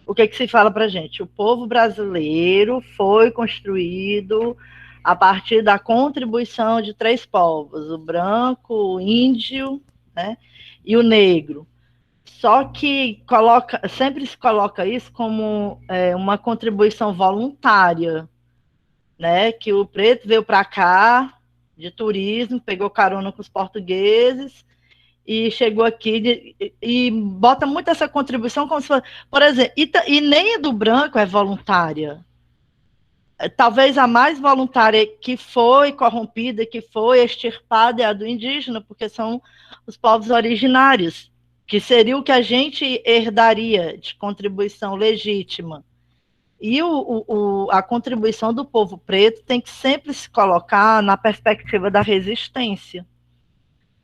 o que se fala para a gente? O povo brasileiro foi construído a partir da contribuição de 3 povos, o branco, o índio, né, e o negro. Só que sempre se coloca isso como uma contribuição voluntária, né, que o preto veio para cá de turismo, pegou carona com os portugueses e chegou aqui e bota muito essa contribuição como se fosse, por exemplo, e nem a do branco é voluntária. Talvez a mais voluntária que foi corrompida, que foi extirpada é a do indígena, porque são os povos originários, que seria o que a gente herdaria de contribuição legítima. E a contribuição do povo preto tem que sempre se colocar na perspectiva da resistência.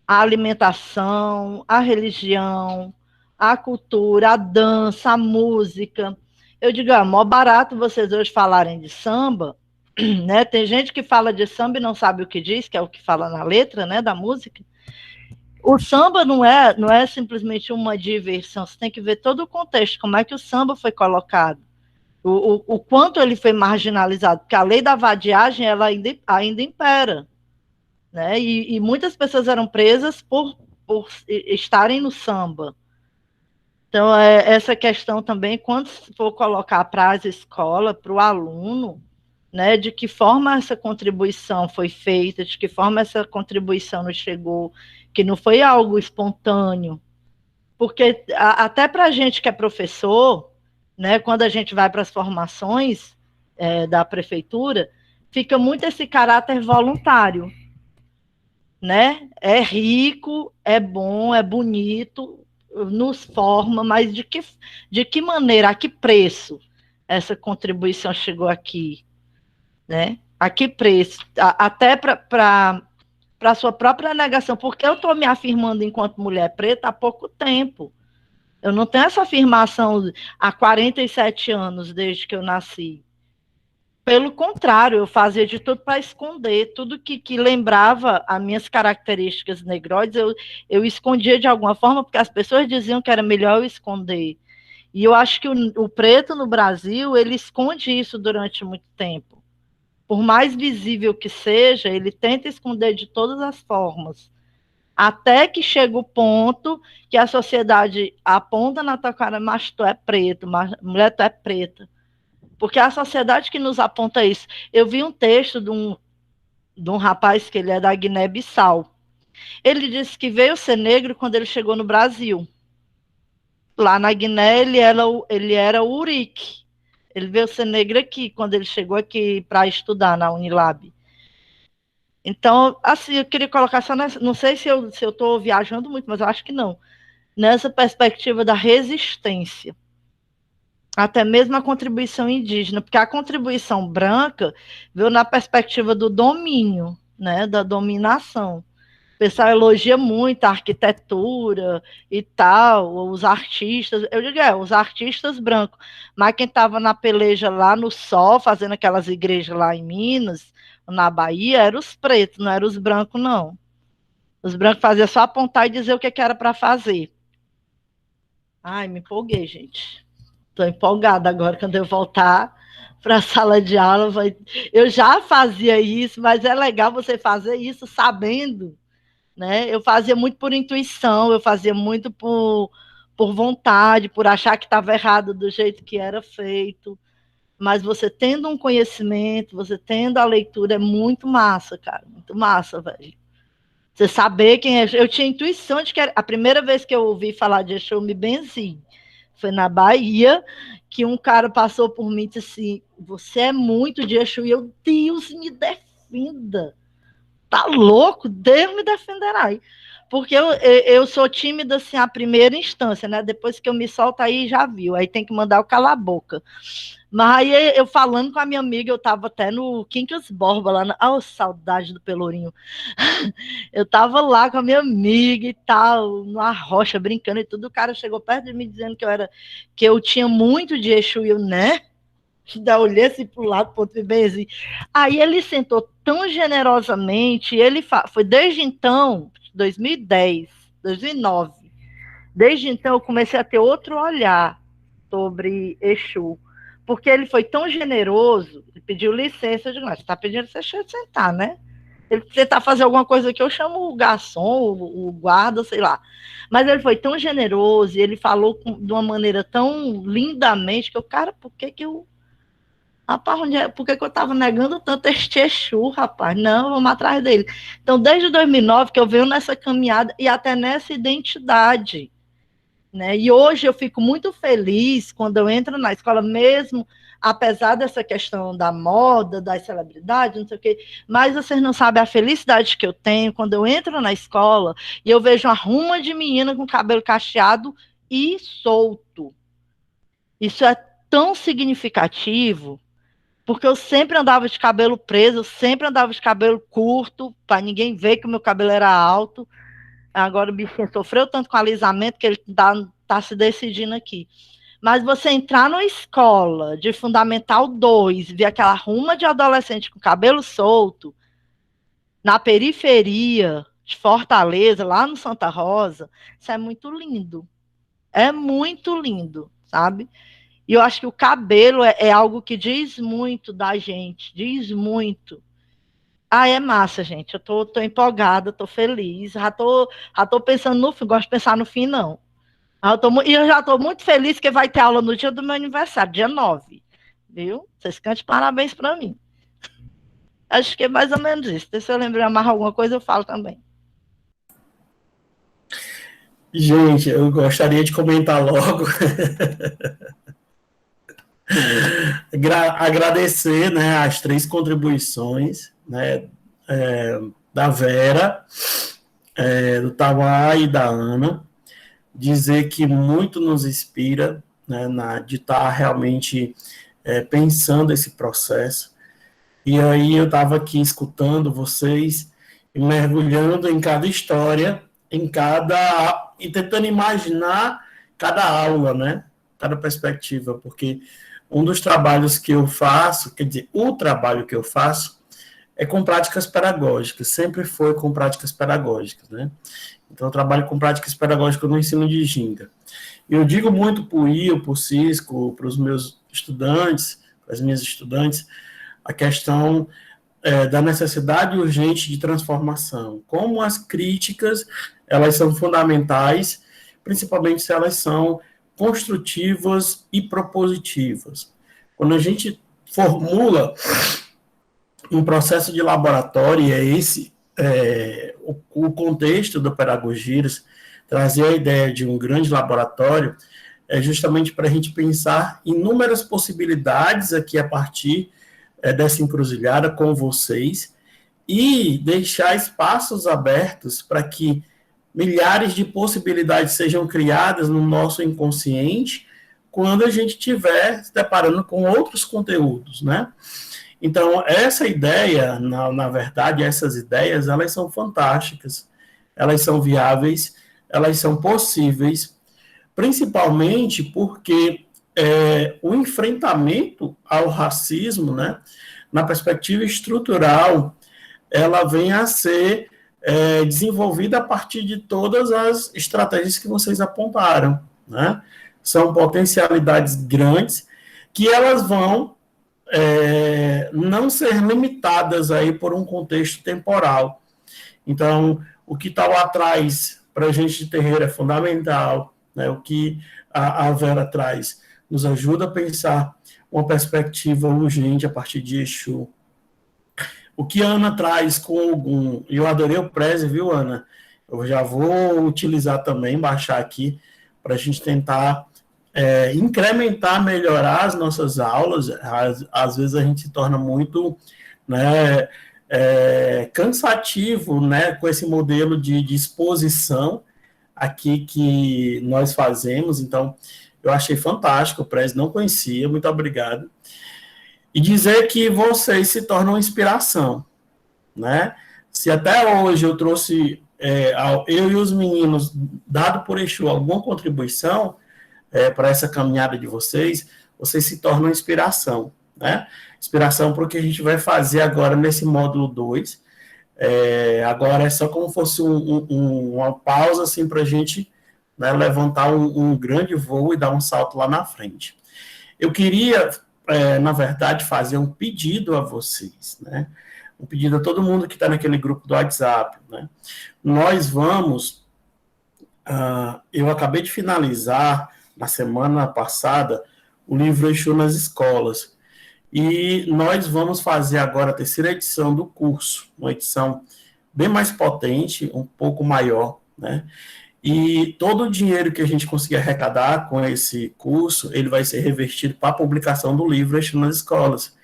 A alimentação, a religião, a cultura, a dança, a música. Eu digo, é mó barato vocês hoje falarem de samba, né? Tem gente que fala de samba e não sabe o que diz, que é o que fala na letra, né, da música. O samba não é simplesmente uma diversão, você tem que ver todo o contexto, como é que o samba foi colocado. O quanto ele foi marginalizado, porque a lei da vadiagem ela ainda impera, né? E muitas pessoas eram presas por estarem no samba. Então, essa questão também, quando for colocar para as escolas, para o aluno, né, de que forma essa contribuição foi feita, de que forma essa contribuição nos chegou, que não foi algo espontâneo, porque até para a gente que é professor, né, quando a gente vai para as formações da prefeitura, fica muito esse caráter voluntário, né? É rico, é bom, é bonito, nos forma, mas de que maneira, a que preço essa contribuição chegou aqui, né? A que preço? Até para a sua própria negação, porque eu estou me afirmando enquanto mulher preta há pouco tempo. Eu não tenho essa afirmação há 47 anos, desde que eu nasci. Pelo contrário, eu fazia de tudo para esconder. Tudo que lembrava as minhas características negroides, eu escondia de alguma forma, porque as pessoas diziam que era melhor eu esconder. E eu acho que o preto no Brasil, ele esconde isso durante muito tempo. Por mais visível que seja, ele tenta esconder de todas as formas. Até que chega o ponto que a sociedade aponta na tua cara, mas tu é preto, mulher, tu é preta. Porque é a sociedade que nos aponta isso. Eu vi um texto de um rapaz que ele é da Guiné-Bissau. Ele disse que veio ser negro quando ele chegou no Brasil. Lá na Guiné, ele era o Urique. Ele veio ser negro aqui, quando ele chegou aqui para estudar na Unilab. Então, assim, eu queria colocar só nessa, não sei se eu estou viajando muito, mas eu acho que não. Nessa perspectiva da resistência. Até mesmo a contribuição indígena, porque a contribuição branca veio na perspectiva do domínio, né, da dominação. O pessoal elogia muito a arquitetura e tal, os artistas, eu digo, os artistas brancos, mas quem estava na peleja lá no sol, fazendo aquelas igrejas lá em Minas, na Bahia, eram os pretos, não eram os brancos, não. Os brancos faziam só apontar e dizer o que era para fazer. Ai, me empolguei, gente. Estou empolgada agora, quando eu voltar para a sala de aula. Eu já fazia isso, mas é legal você fazer isso sabendo, né? Eu fazia muito por intuição, eu fazia muito por vontade, por achar que estava errado do jeito que era feito. Mas você tendo um conhecimento, você tendo a leitura, é muito massa, cara. Muito massa, velho. Você saber quem é. Eu tinha intuição de que a primeira vez que eu ouvi falar de Exu, eu me benzi. Foi na Bahia, que um cara passou por mim e disse assim, você é muito de Exu. E eu, Deus me defenda. Tá louco? Deus me defenderá. Porque eu sou tímida, assim, à primeira instância, né? Depois que eu me solto, aí já viu. Aí tem que mandar eu calar a boca. Mas aí eu falando com a minha amiga, eu tava até no Quincas Borba, lá na... Oh, saudade do Pelourinho. Eu tava lá com a minha amiga e tal, numa rocha, brincando e tudo. O cara chegou perto de mim dizendo que eu tinha muito de Exu, e eu, né? Daí eu olhei assim pro lado, ponto de bem assim. Aí ele sentou tão generosamente, foi desde então, 2010, 2009. Desde então eu comecei a ter outro olhar sobre Exu. Porque ele foi tão generoso, ele pediu licença, eu digo, mas você está pedindo licença, deixa eu sentar, né? Ele tentar fazer alguma coisa aqui, eu chamo o garçom, o guarda, sei lá. Mas ele foi tão generoso, e ele falou de uma maneira tão lindamente, que eu, cara, por que eu... Rapaz, por que eu estava negando tanto este Exu, rapaz? Não, vamos atrás dele. Então, desde 2009 que eu venho nessa caminhada, e até nessa identidade, né? E hoje eu fico muito feliz quando eu entro na escola, mesmo apesar dessa questão da moda, das celebridades, não sei o quê, mas vocês não sabem a felicidade que eu tenho quando eu entro na escola e eu vejo uma ruma de menina com cabelo cacheado e solto. Isso é tão significativo, porque eu sempre andava de cabelo preso, eu sempre andava de cabelo curto, para ninguém ver que o meu cabelo era alto. Agora o bichinho sofreu tanto com alisamento que ele tá se decidindo aqui. Mas você entrar numa escola de Fundamental 2, ver aquela ruma de adolescente com cabelo solto, na periferia de Fortaleza, lá no Santa Rosa, isso é muito lindo. É muito lindo, sabe? E eu acho que o cabelo é algo que diz muito da gente, diz muito. Ah, é massa, gente. Eu tô empolgada, tô feliz. Já tô pensando no fim. Gosto de pensar no fim, não. E eu já tô muito feliz que vai ter aula no dia do meu aniversário, dia 9. Viu? Vocês cantem parabéns para mim. Acho que é mais ou menos isso. Se eu lembrar mais alguma coisa, eu falo também. Gente, eu gostaria de comentar logo. Agradecer, né, as 3 contribuições, né, da Vera, do Tauá e da Ana, dizer que muito nos inspira, né, de estar realmente pensando esse processo. E aí eu estava aqui escutando vocês e mergulhando em cada história, e tentando imaginar cada aula, né, cada perspectiva, porque um dos trabalhos que eu faço, quer dizer, o trabalho que eu faço é com práticas pedagógicas, sempre foi com práticas pedagógicas, né? Então, eu trabalho com práticas pedagógicas no ensino de Ginga. Eu digo muito para o IO, para o Cisco, para os meus estudantes, para as minhas estudantes, a questão da necessidade urgente de transformação. Como as críticas, elas são fundamentais, principalmente se elas são construtivas e propositivas. Quando a gente formula um processo de laboratório, e é esse o contexto do Pedagogias, trazer a ideia de um grande laboratório, é justamente para a gente pensar inúmeras possibilidades aqui a partir dessa encruzilhada com vocês e deixar espaços abertos para que milhares de possibilidades sejam criadas no nosso inconsciente quando a gente estiver se deparando com outros conteúdos, né? Então, essa ideia, na verdade, essas ideias, elas são fantásticas, elas são viáveis, elas são possíveis, principalmente porque o enfrentamento ao racismo, né, na perspectiva estrutural, ela vem a ser desenvolvida a partir de todas as estratégias que vocês apontaram, né? São potencialidades grandes que elas vão não ser limitadas aí por um contexto temporal. Então, o que está lá atrás para a gente de terreiro é fundamental, né? O que a Vera traz nos ajuda a pensar uma perspectiva urgente a partir de Exu. O que a Ana traz com Ogum, eu adorei o Prezi, viu, Ana? Eu já vou utilizar também, baixar aqui, para a gente tentar incrementar, melhorar as nossas aulas. Às vezes a gente se torna muito, né, cansativo, né, com esse modelo de exposição aqui que nós fazemos. Então, eu achei fantástico, o Prezi não conhecia, muito obrigado. E dizer que vocês se tornam inspiração, né? Se até hoje eu trouxe, eu e os meninos, dado por Exu, alguma contribuição para essa caminhada de vocês, vocês se tornam inspiração, né? Inspiração para o que a gente vai fazer agora nesse módulo 2. Agora é só como fosse uma pausa assim, para a gente, né, levantar um grande voo e dar um salto lá na frente. Eu queria, na verdade, fazer um pedido a vocês, né? Um pedido a todo mundo que está naquele grupo do WhatsApp, né? Nós vamos, eu acabei de finalizar, na semana passada, o livro Exu nas Escolas, e nós vamos fazer agora a terceira edição do curso, uma edição bem mais potente, um pouco maior, né? E todo o dinheiro que a gente conseguir arrecadar com esse curso, ele vai ser revertido para a publicação do livro Exu nas Escolas.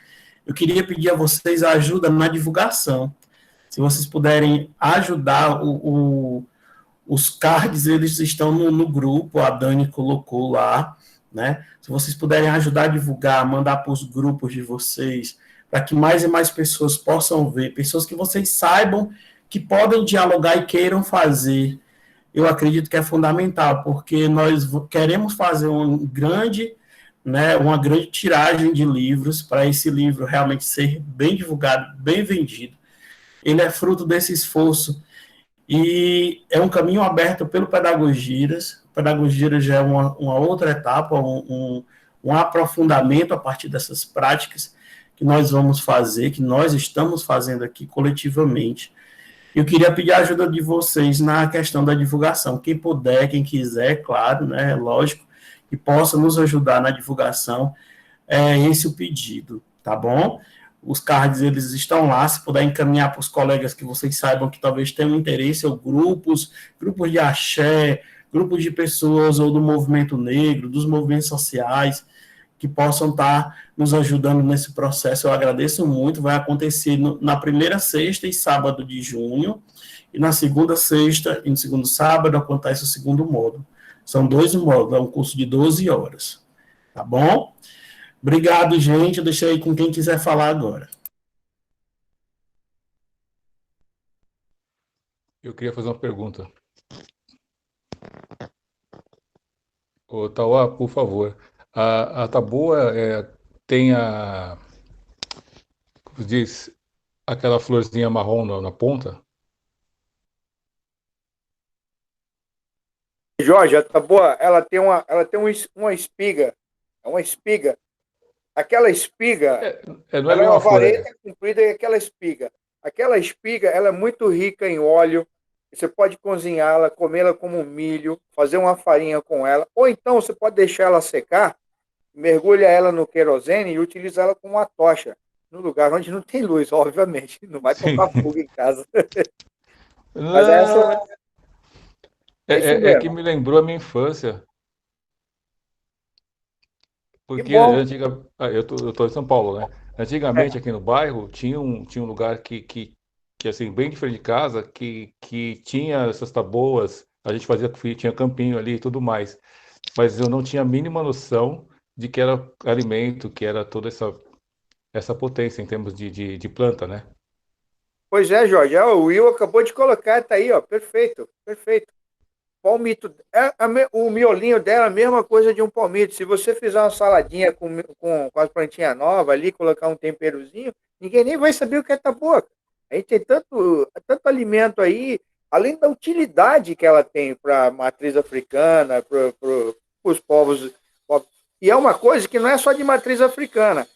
Eu queria pedir a vocês a ajuda na divulgação. Se vocês puderem ajudar, os cards, eles estão no grupo, a Dani colocou lá, né? Se vocês puderem ajudar a divulgar, mandar para os grupos de vocês, para que mais e mais pessoas possam ver, pessoas que vocês saibam que podem dialogar e queiram fazer, eu acredito que é fundamental, porque nós queremos fazer uma grande tiragem de livros, para esse livro realmente ser bem divulgado, bem vendido. Ele é fruto desse esforço, e é um caminho aberto pelo Pedagogias. O Pedagogias já é uma outra etapa, um aprofundamento a partir dessas práticas que nós vamos fazer, que nós estamos fazendo aqui coletivamente. Eu queria pedir a ajuda de vocês na questão da divulgação. Quem puder, quem quiser, claro, né, lógico, que possa nos ajudar na divulgação, é esse o pedido, tá bom? Os cards, eles estão lá, se puder encaminhar para os colegas que vocês saibam que talvez tenham interesse, ou grupos de axé, grupos de pessoas ou do movimento negro, dos movimentos sociais, que possam estar nos ajudando nesse processo. Eu agradeço muito. Vai acontecer na primeira sexta e sábado de junho, e na segunda sexta e no segundo sábado acontece o segundo módulo. São 2 módulos, é um curso de 12 horas. Tá bom? Obrigado, gente. Eu deixei aí com quem quiser falar agora. Eu queria fazer uma pergunta. Ô, Tauá, por favor. A taboa tem como diz, aquela florzinha marrom na ponta? Jorge, a taboa, ela tem uma espiga. É uma espiga. Aquela espiga, Não é ela bem é uma uma folha. vareta comprida e aquela espiga. Aquela espiga, ela é muito rica em óleo. Você pode cozinhá-la, comê-la como milho, fazer uma farinha com ela. Ou então você pode deixar ela secar, mergulha ela no querosene e utiliza ela como uma tocha. No lugar onde não tem luz, obviamente. Não vai Sim. tocar fogo em casa. Mas Não, é isso é que mesmo. me lembrou a minha infância. Que Porque bom. eu tô em São Paulo, né? É. Antigamente aqui no bairro tinha um lugar que assim, bem de frente de casa, que tinha essas taboas, a gente fazia, tinha campinho ali e tudo mais. Mas eu não tinha a mínima noção de que era alimento, que era toda essa potência em termos de planta, né? Pois é, Jorge. O Will acabou de colocar, tá aí, ó. Perfeito, perfeito. Palmito, o miolinho dela é a mesma coisa de um palmito. Se você fizer uma saladinha com as plantinhas novas ali, colocar um temperozinho, ninguém nem vai saber o que é taboca. A gente tem tanto alimento aí, além da utilidade que ela tem para a matriz africana, para os povos. E é uma coisa que não é só de matriz africana.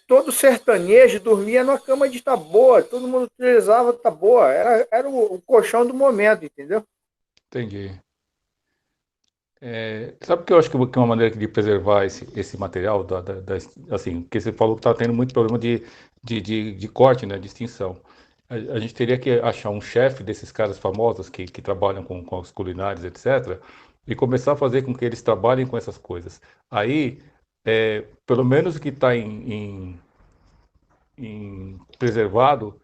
Todo sertanejo dormia numa cama de taboa, todo mundo utilizava taboa. Era o colchão do momento, entendeu? Entendi. Sabe o que eu acho que é uma maneira de preservar esse material, assim, porque você falou que está tendo muito problema de corte, né, de extinção. A gente teria que achar um chefe desses caras famosos que trabalham com as culinárias, etc., e começar a fazer com que eles trabalhem com essas coisas. Aí, pelo menos o que está em preservado,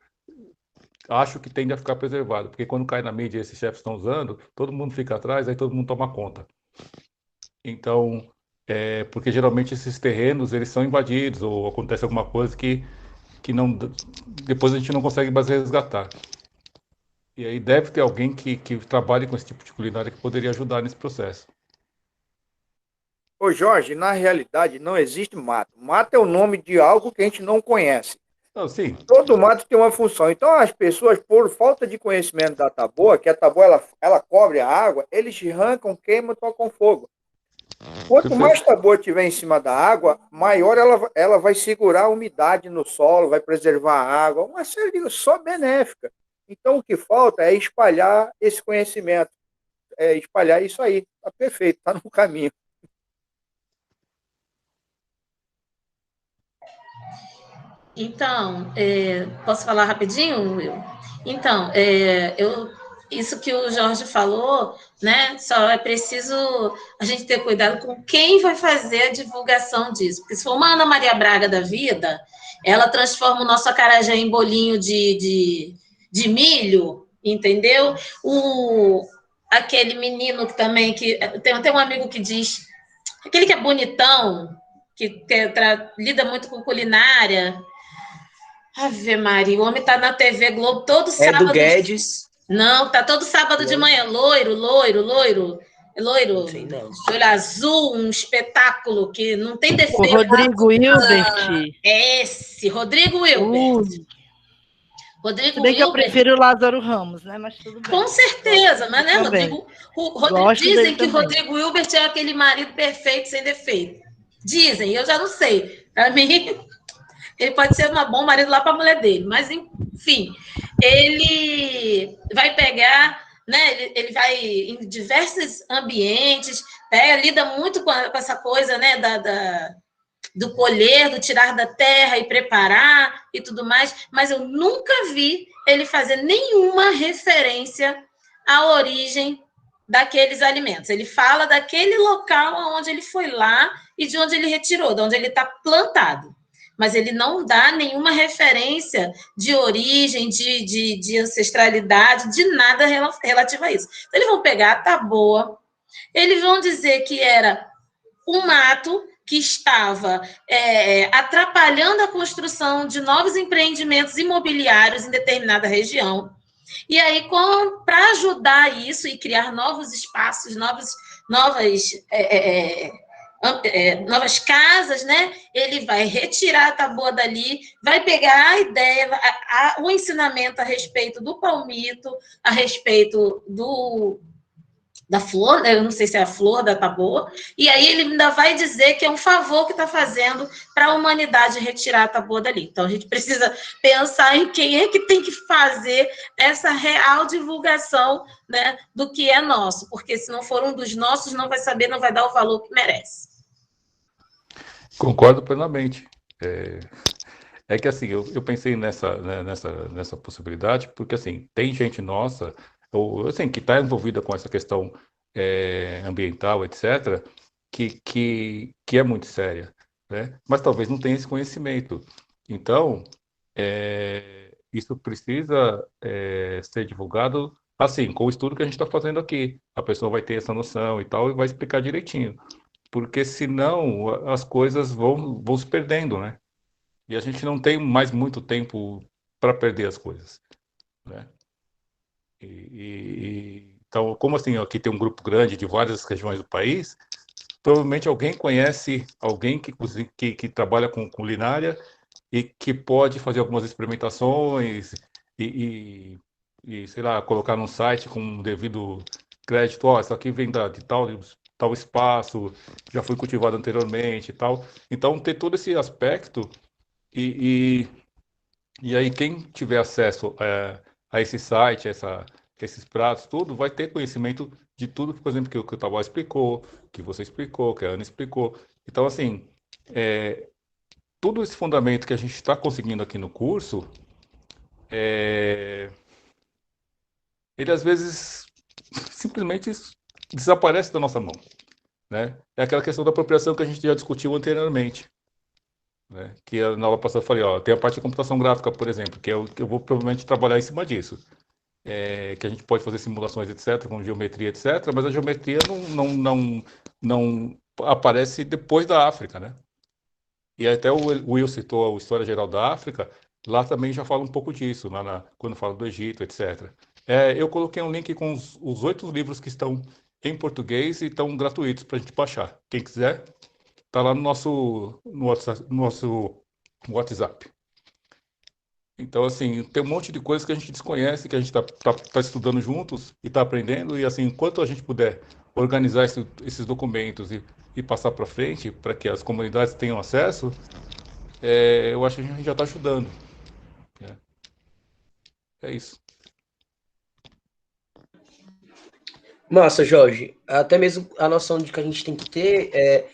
acho que tende a ficar preservado, porque quando cai na mídia e esses chefes estão usando, todo mundo fica atrás, aí todo mundo toma conta. Então, porque geralmente esses terrenos eles são invadidos ou acontece alguma coisa que não, depois a gente não consegue mais resgatar. E aí deve ter alguém que trabalhe com esse tipo de culinária que poderia ajudar nesse processo. Ô Jorge, na realidade não existe mato. Mato é o nome de algo que a gente não conhece. Não, sim, Todo mato tem uma função. Então as pessoas, por falta de conhecimento da taboa, que a taboa ela cobre a água, eles arrancam, queimam, tocam fogo. Quanto mais perfeito. taboa tiver em cima da água, maior ela vai segurar a umidade no solo, vai preservar a água, uma série de só benéfica. Então o que falta é espalhar esse conhecimento, espalhar isso aí. Está perfeito, está no caminho. Então, posso falar rapidinho, Will? Então, isso que o Jorge falou, né? Só é preciso a gente ter cuidado com quem vai fazer a divulgação disso. Porque se for uma Ana Maria Braga da vida, ela transforma o nosso acarajé em bolinho de milho, entendeu? Aquele menino que também, que tem até um amigo que diz, aquele que é bonitão, que lida muito com culinária. Ave Maria, o homem tá na TV Globo todo É do sábado. Guedes. Não, tá todo sábado de Não, manhã. Loiro, não sei não. de olho azul, um espetáculo que não tem O defeito. Rodrigo Hilbert. É esse, Rodrigo Hilbert. Se Rodrigo bem que eu Hilbert, prefiro o Lázaro Ramos, né? Mas tudo bem. com certeza, mas né, Também. Gosto dizem dele que também. Rodrigo Hilbert é aquele marido perfeito, sem defeito. Dizem, eu já não sei. Para mim, ele pode ser um bom marido lá para a mulher dele, mas enfim, ele vai pegar, né? Ele vai em diversos ambientes, lida muito com essa coisa, né? Do colher, do tirar da terra e preparar e tudo mais, mas eu nunca vi ele fazer nenhuma referência à origem daqueles alimentos. Ele fala daquele local onde ele foi lá e de onde ele retirou, de onde ele está plantado. Mas ele não dá nenhuma referência de origem, de ancestralidade, de nada relativo a isso. Então, eles vão pegar a taboa, eles vão dizer que era um mato que estava atrapalhando a construção de novos empreendimentos imobiliários em determinada região. E aí, para ajudar isso e criar novos espaços, novas casas, né? Ele vai retirar a taboa dali, vai pegar a ideia, o ensinamento a respeito do palmito, a respeito da flor, né? Eu não sei se é a flor da taboa, e aí ele ainda vai dizer que é um favor que está fazendo para a humanidade retirar a taboa dali. Então, a gente precisa pensar em quem é que tem que fazer essa real divulgação, né, do que é nosso, porque se não for um dos nossos, não vai saber, não vai dar o valor que merece. Concordo plenamente. É que assim, eu pensei nessa possibilidade, porque assim, tem gente nossa, ou assim, que está envolvida com essa questão ambiental, etc., que é muito séria, né? Mas talvez não tenha esse conhecimento. Então, isso precisa ser divulgado, assim, com o estudo que a gente está fazendo aqui. A pessoa vai ter essa noção e tal, e vai explicar direitinho. Porque senão as coisas vão se perdendo, né? E a gente não tem mais muito tempo para perder as coisas, né? Então, como assim, aqui tem um grupo grande de várias regiões do país, provavelmente alguém conhece alguém que trabalha com culinária e que pode fazer algumas experimentações e, sei lá, colocar num site com um devido crédito, ó, isso aqui vem de tal espaço, já foi cultivado anteriormente e tal. Então, ter todo esse aspecto e aí quem tiver acesso a esse site, esses pratos, tudo, vai ter conhecimento de tudo, por exemplo, que o Tavares explicou, que você explicou, que a Ana explicou. Então, assim, todo esse fundamento que a gente está conseguindo aqui no curso, ele às vezes simplesmente desaparece da nossa mão, né? É aquela questão da apropriação que a gente já discutiu anteriormente, né? Que na aula passada eu falei, ó, tem a parte de computação gráfica, por exemplo, que eu vou provavelmente trabalhar em cima disso. Que a gente pode fazer simulações, etc., com geometria, etc., mas a geometria não aparece depois da África, né? E até o Will citou a História Geral da África, lá também já fala um pouco disso, quando fala do Egito, etc. Eu coloquei um link com os 8 livros que estão em português e estão gratuitos para a gente baixar. Quem quiser, está lá no nosso WhatsApp. Então, assim, tem um monte de coisas que a gente desconhece, que a gente tá estudando juntos e está aprendendo, e assim, enquanto a gente puder organizar esses documentos e passar para frente, para que as comunidades tenham acesso, eu acho que a gente já está ajudando. É isso. Massa, Jorge. Até mesmo a noção de que a gente tem que ter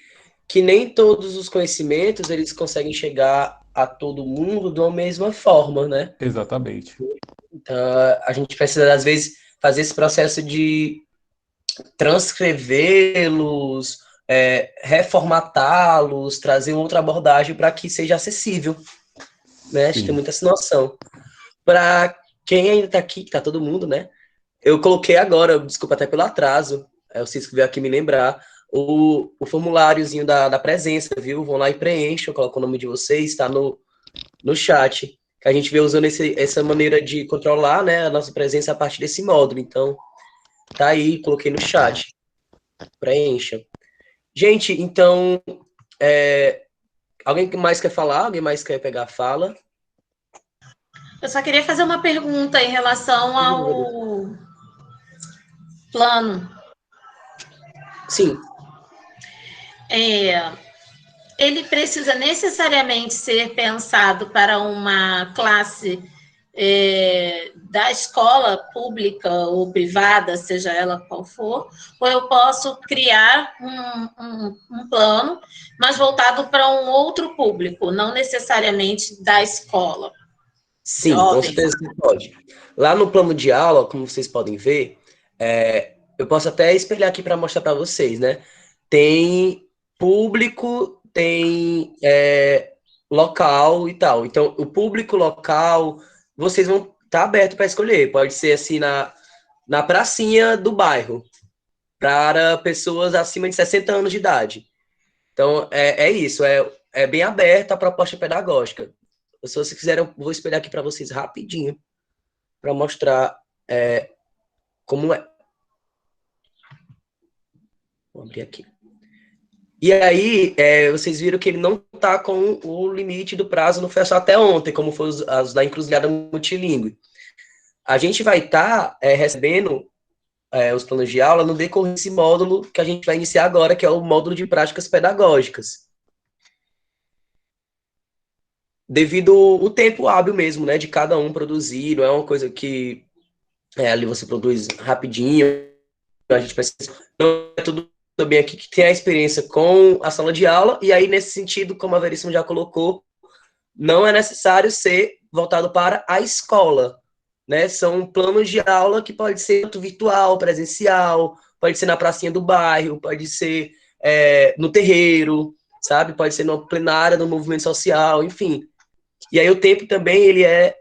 que nem todos os conhecimentos eles conseguem chegar a todo mundo de uma mesma forma, né? Exatamente. Então, a gente precisa, às vezes, fazer esse processo de transcrevê-los, reformatá-los, trazer outra abordagem para que seja acessível, né? A gente tem muita essa noção. Para quem ainda está aqui, que está todo mundo, né? Eu coloquei agora, desculpa até pelo atraso, o Cisco veio aqui me lembrar, o formuláriozinho da presença, viu? Vão lá e preencham, colocam o nome de vocês, está no chat, que a gente vê usando essa maneira de controlar, né, a nossa presença a partir desse módulo. Então, tá aí, coloquei no chat. Preencham. Gente, então, alguém mais quer falar? Alguém mais quer pegar a fala? Eu só queria fazer uma pergunta em relação ao plano. Sim. Ele precisa necessariamente ser pensado para uma classe da escola pública ou privada, seja ela qual for, ou eu posso criar um plano, mas voltado para um outro público, não necessariamente da escola. Sim, com certeza você pode. Lá no plano de aula, como vocês podem ver, eu posso até espelhar aqui para mostrar para vocês, né? Tem público, tem local e tal. Então, o público local, vocês vão estar abertos para escolher. Pode ser assim na pracinha do bairro, para pessoas acima de 60 anos de idade. Então, é isso, é bem aberta a proposta pedagógica. Se vocês quiserem, eu vou espelhar aqui para vocês rapidinho, para mostrar como é. Vou abrir aqui. E aí, vocês viram que ele não está com o limite do prazo, não foi só até ontem, como foi as da encruzilhada multilingüe. A gente vai estar recebendo os planos de aula no decorrer desse módulo que a gente vai iniciar agora, que é o módulo de práticas pedagógicas. Devido o tempo hábil mesmo, né, de cada um produzir, não é uma coisa que ali você produz rapidinho, a gente precisa, não é tudo também aqui que tem a experiência com a sala de aula, e aí nesse sentido, como a Veríssimo já colocou, não é necessário ser voltado para a escola, né, são planos de aula que pode ser tanto virtual, presencial, pode ser na pracinha do bairro, pode ser no terreiro, sabe, pode ser no plenário, no movimento social, enfim. E aí o tempo também, ele é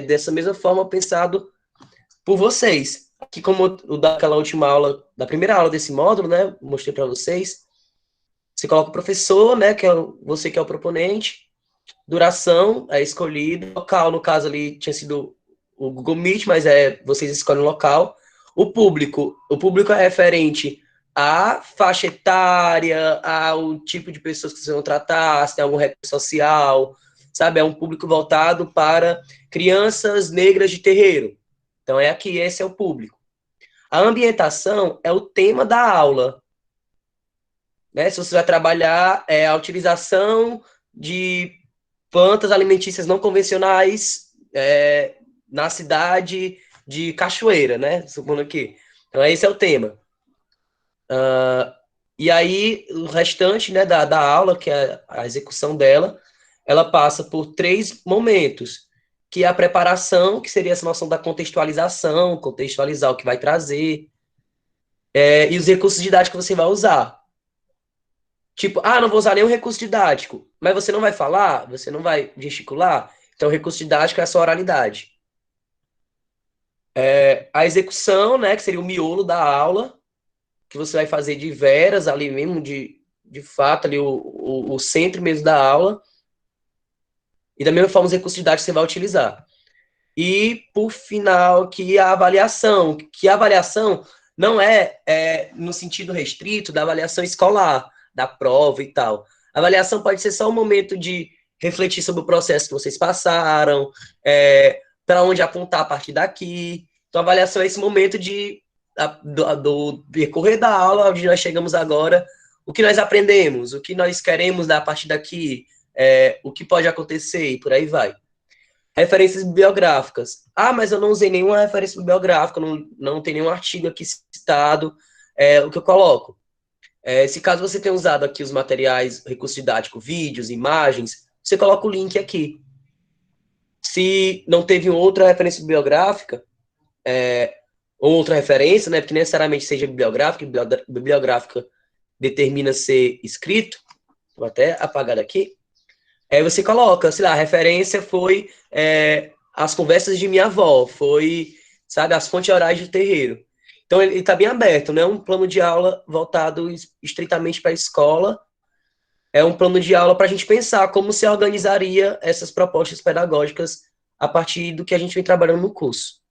dessa mesma forma pensado por vocês. Aqui, como daquela última aula, da primeira aula desse módulo, né, mostrei para vocês, você coloca o professor, né, que é você que é o proponente, duração é escolhido, local, no caso ali, tinha sido o Google Meet, mas vocês escolhem o local. O público é referente à faixa etária, ao tipo de pessoas que vocês vão tratar, se tem algum recurso social, sabe? É um público voltado para crianças negras de terreiro. Então, esse é o público. A ambientação é o tema da aula. Né? Se você vai trabalhar a utilização de plantas alimentícias não convencionais na cidade de Cachoeira, né? Supondo aqui. Então, esse é o tema. E aí, o restante, né, da aula, que é a execução dela, ela passa por 3 momentos, que é a preparação, que seria essa noção da contextualização, contextualizar o que vai trazer, e os recursos didáticos que você vai usar. Tipo, não vou usar nenhum recurso didático, mas você não vai falar, você não vai gesticular, então o recurso didático é a sua oralidade. A execução, né, que seria o miolo da aula, que você vai fazer de veras ali mesmo, de fato, ali o centro mesmo da aula, e da mesma forma os recursos didáticos você vai utilizar. E, por final, que a avaliação não no sentido restrito da avaliação escolar, da prova e tal. A avaliação pode ser só um momento de refletir sobre o processo que vocês passaram, para onde apontar a partir daqui. Então, a avaliação é esse momento do decorrer da aula, onde nós chegamos agora, o que nós aprendemos, o que nós queremos dar a partir daqui, o que pode acontecer e por aí vai. Referências bibliográficas. Mas eu não usei nenhuma referência bibliográfica, não tem nenhum artigo aqui citado. O que eu coloco? Se caso você tenha usado aqui os materiais, recurso didático, vídeos, imagens, você coloca o link aqui. Se não teve outra referência bibliográfica, outra referência, né, porque necessariamente seja bibliográfica determina ser escrito, vou até apagar daqui, você coloca, sei lá, a referência foi as conversas de minha avó, foi, sabe, as fontes orais do terreiro. Então, ele está bem aberto, não é um plano de aula voltado estritamente para a escola, é um plano de aula para a gente pensar como se organizaria essas propostas pedagógicas a partir do que a gente vem trabalhando no curso.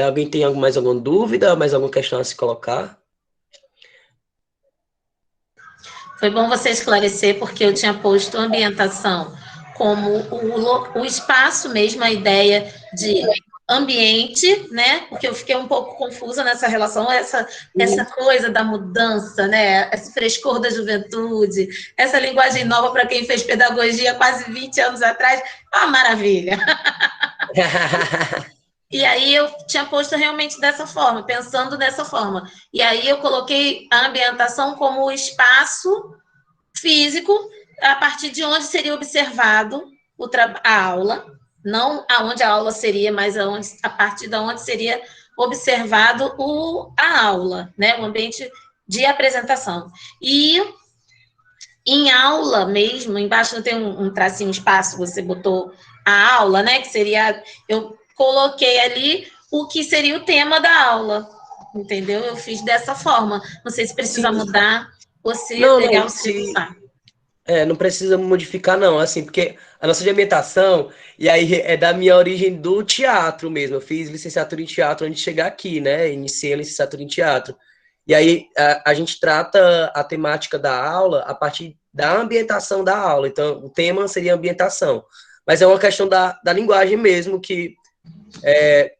Alguém tem mais alguma dúvida, mais alguma questão a se colocar? Foi bom você esclarecer, porque eu tinha posto ambientação como o espaço mesmo, a ideia de ambiente, né? Porque eu fiquei um pouco confusa nessa relação, essa coisa da mudança, né? Esse frescor da juventude, essa linguagem nova para quem fez pedagogia quase 20 anos atrás, maravilha! E aí eu tinha posto realmente dessa forma, pensando dessa forma. E aí eu coloquei a ambientação como o espaço físico a partir de onde seria observado a aula, não aonde a aula seria, mas a partir de onde seria observado a aula, né? O ambiente de apresentação. E em aula mesmo, embaixo tem um tracinho, espaço, você botou a aula, né? Que seria... Eu coloquei ali o que seria o tema da aula, entendeu? Eu fiz dessa forma. Não sei se precisa mudar ou se é legal você usar. Não precisa modificar, não, assim, porque a nossa de ambientação, e aí é da minha origem do teatro mesmo, eu fiz licenciatura em teatro antes de chegar aqui, né, iniciei a licenciatura em teatro, e aí a gente trata a temática da aula a partir da ambientação da aula, então o tema seria ambientação, mas é uma questão da linguagem mesmo, que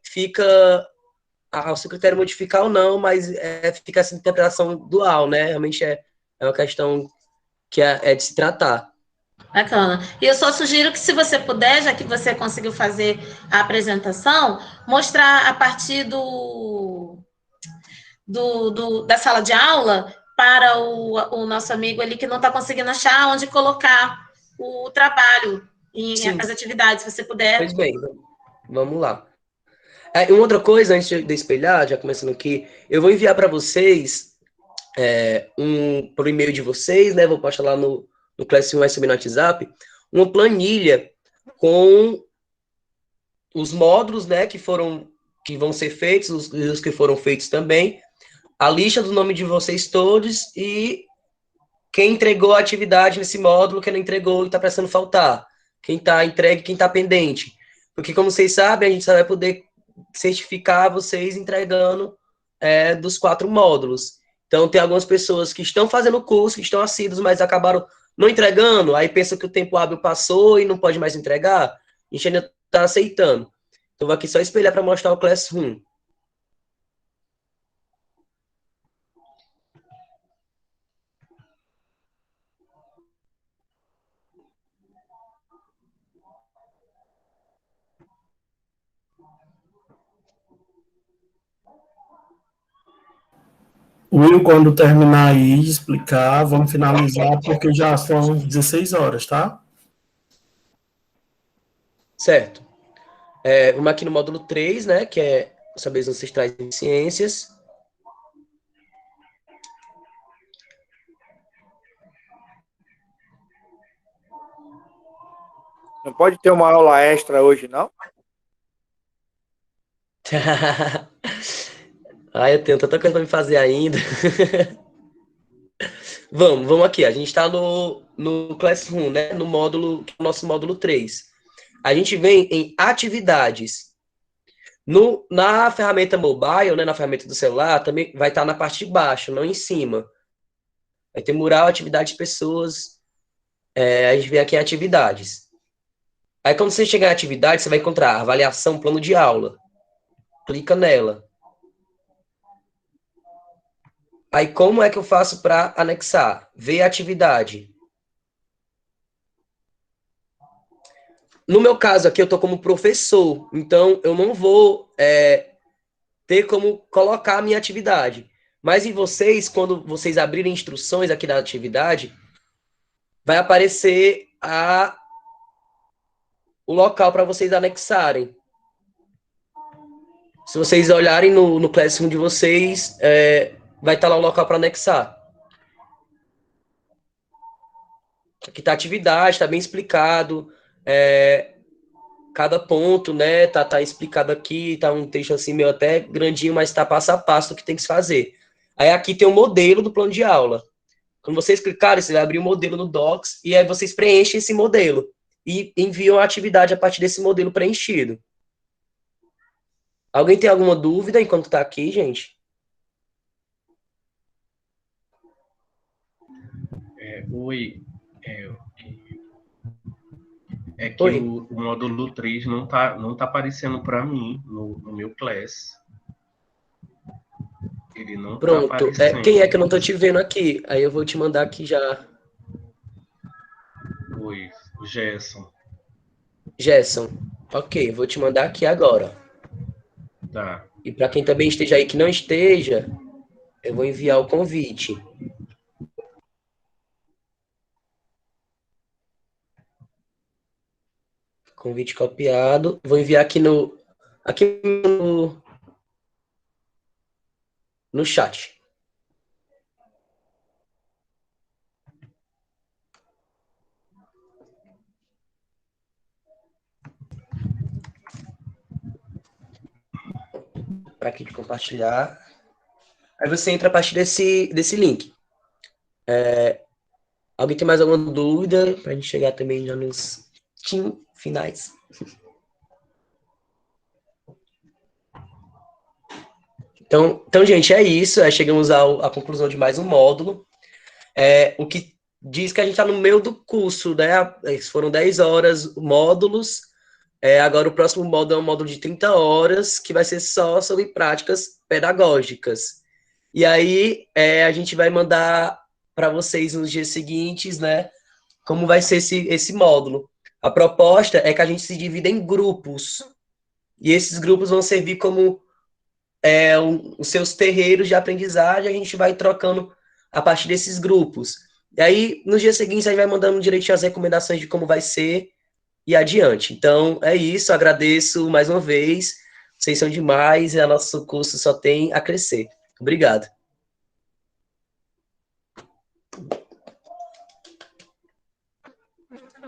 fica ao seu critério modificar ou não, mas fica essa interpretação dual, né? Realmente é uma questão que é de se tratar. Bacana. E eu só sugiro que, se você puder, já que você conseguiu fazer a apresentação, mostrar a partir da sala de aula para o nosso amigo ali que não está conseguindo achar onde colocar o trabalho e as atividades, se você puder. Pois bem, vamos lá. Uma outra coisa, antes de espelhar, já começando aqui, eu vou enviar para vocês por e-mail de vocês, né? Vou postar lá no Classroom USB no WhatsApp, uma planilha com os módulos, né, que vão ser feitos, os que foram feitos também, a lista do nome de vocês todos e quem entregou a atividade nesse módulo, quem não entregou e está precisando faltar, quem está entregue, quem está pendente. Porque, como vocês sabem, a gente só vai poder certificar vocês entregando dos 4 módulos. Então, tem algumas pessoas que estão fazendo o curso, que estão assíduos, mas acabaram não entregando, aí pensa que o tempo hábil passou e não pode mais entregar, a gente ainda está aceitando. Então, vou aqui só espelhar para mostrar o Classroom. Will, quando terminar aí de explicar, vamos finalizar, porque já são 16 horas, tá? Certo. Vamos aqui no módulo 3, né, que é Saberes Ancestrais em Ciências. Não pode ter uma aula extra hoje, não? Eu tenho tanta coisa para me fazer ainda. Vamos aqui. A gente está no Classroom, né? No nosso módulo 3. A gente vem em atividades. Na ferramenta mobile, né? Na ferramenta do celular, também vai estar na parte de baixo, não em cima. Vai ter mural, atividades, pessoas. A gente vem aqui em atividades. Aí, quando você chegar em atividade, você vai encontrar avaliação, plano de aula. Clica nela. Aí, como é que eu faço para anexar? Ver a atividade. No meu caso aqui, eu estou como professor, então eu não vou ter como colocar a minha atividade. Mas em vocês, quando vocês abrirem instruções aqui da atividade, vai aparecer o local para vocês anexarem. Se vocês olharem no Classroom de vocês, vai estar lá o local para anexar. Aqui está a atividade, está bem explicado. Cada ponto, né, tá explicado aqui, tá um texto assim meio até grandinho, mas tá passo a passo do que tem que se fazer. Aí aqui tem o modelo do plano de aula. Quando vocês clicarem, você vai abrir o modelo no Docs e aí vocês preenchem esse modelo e enviam a atividade a partir desse modelo preenchido. Alguém tem alguma dúvida enquanto tá aqui, gente? Oi. Que o módulo 3 não tá aparecendo para mim no meu class. Ele não Pronto. tá aparecendo. Quem é que eu não tô te vendo aqui? Aí eu vou te mandar aqui já. Oi, o Gerson. Gerson. Ok, vou te mandar aqui agora. Tá. E para quem também esteja aí que não esteja, eu vou enviar o convite. Convite copiado. Vou enviar aqui no chat. Para aqui de compartilhar. Aí você entra a partir desse link. Alguém tem mais alguma dúvida? Para a gente chegar também já nos finais. Então, gente, é isso. Chegamos à conclusão de mais um módulo. O que diz que a gente está no meio do curso, né? Foram 10 horas módulos. Agora o próximo módulo é um módulo de 30 horas, que vai ser só sobre práticas pedagógicas. E aí a gente vai mandar para vocês nos dias seguintes, né, como vai ser esse módulo. A proposta é que a gente se divida em grupos, e esses grupos vão servir como os seus terreiros de aprendizagem, a gente vai trocando a partir desses grupos. E aí, nos dias seguintes, a gente vai mandando direitinho as recomendações de como vai ser e adiante. Então, é isso, agradeço mais uma vez, vocês são demais, e o nosso curso só tem a crescer. Obrigado.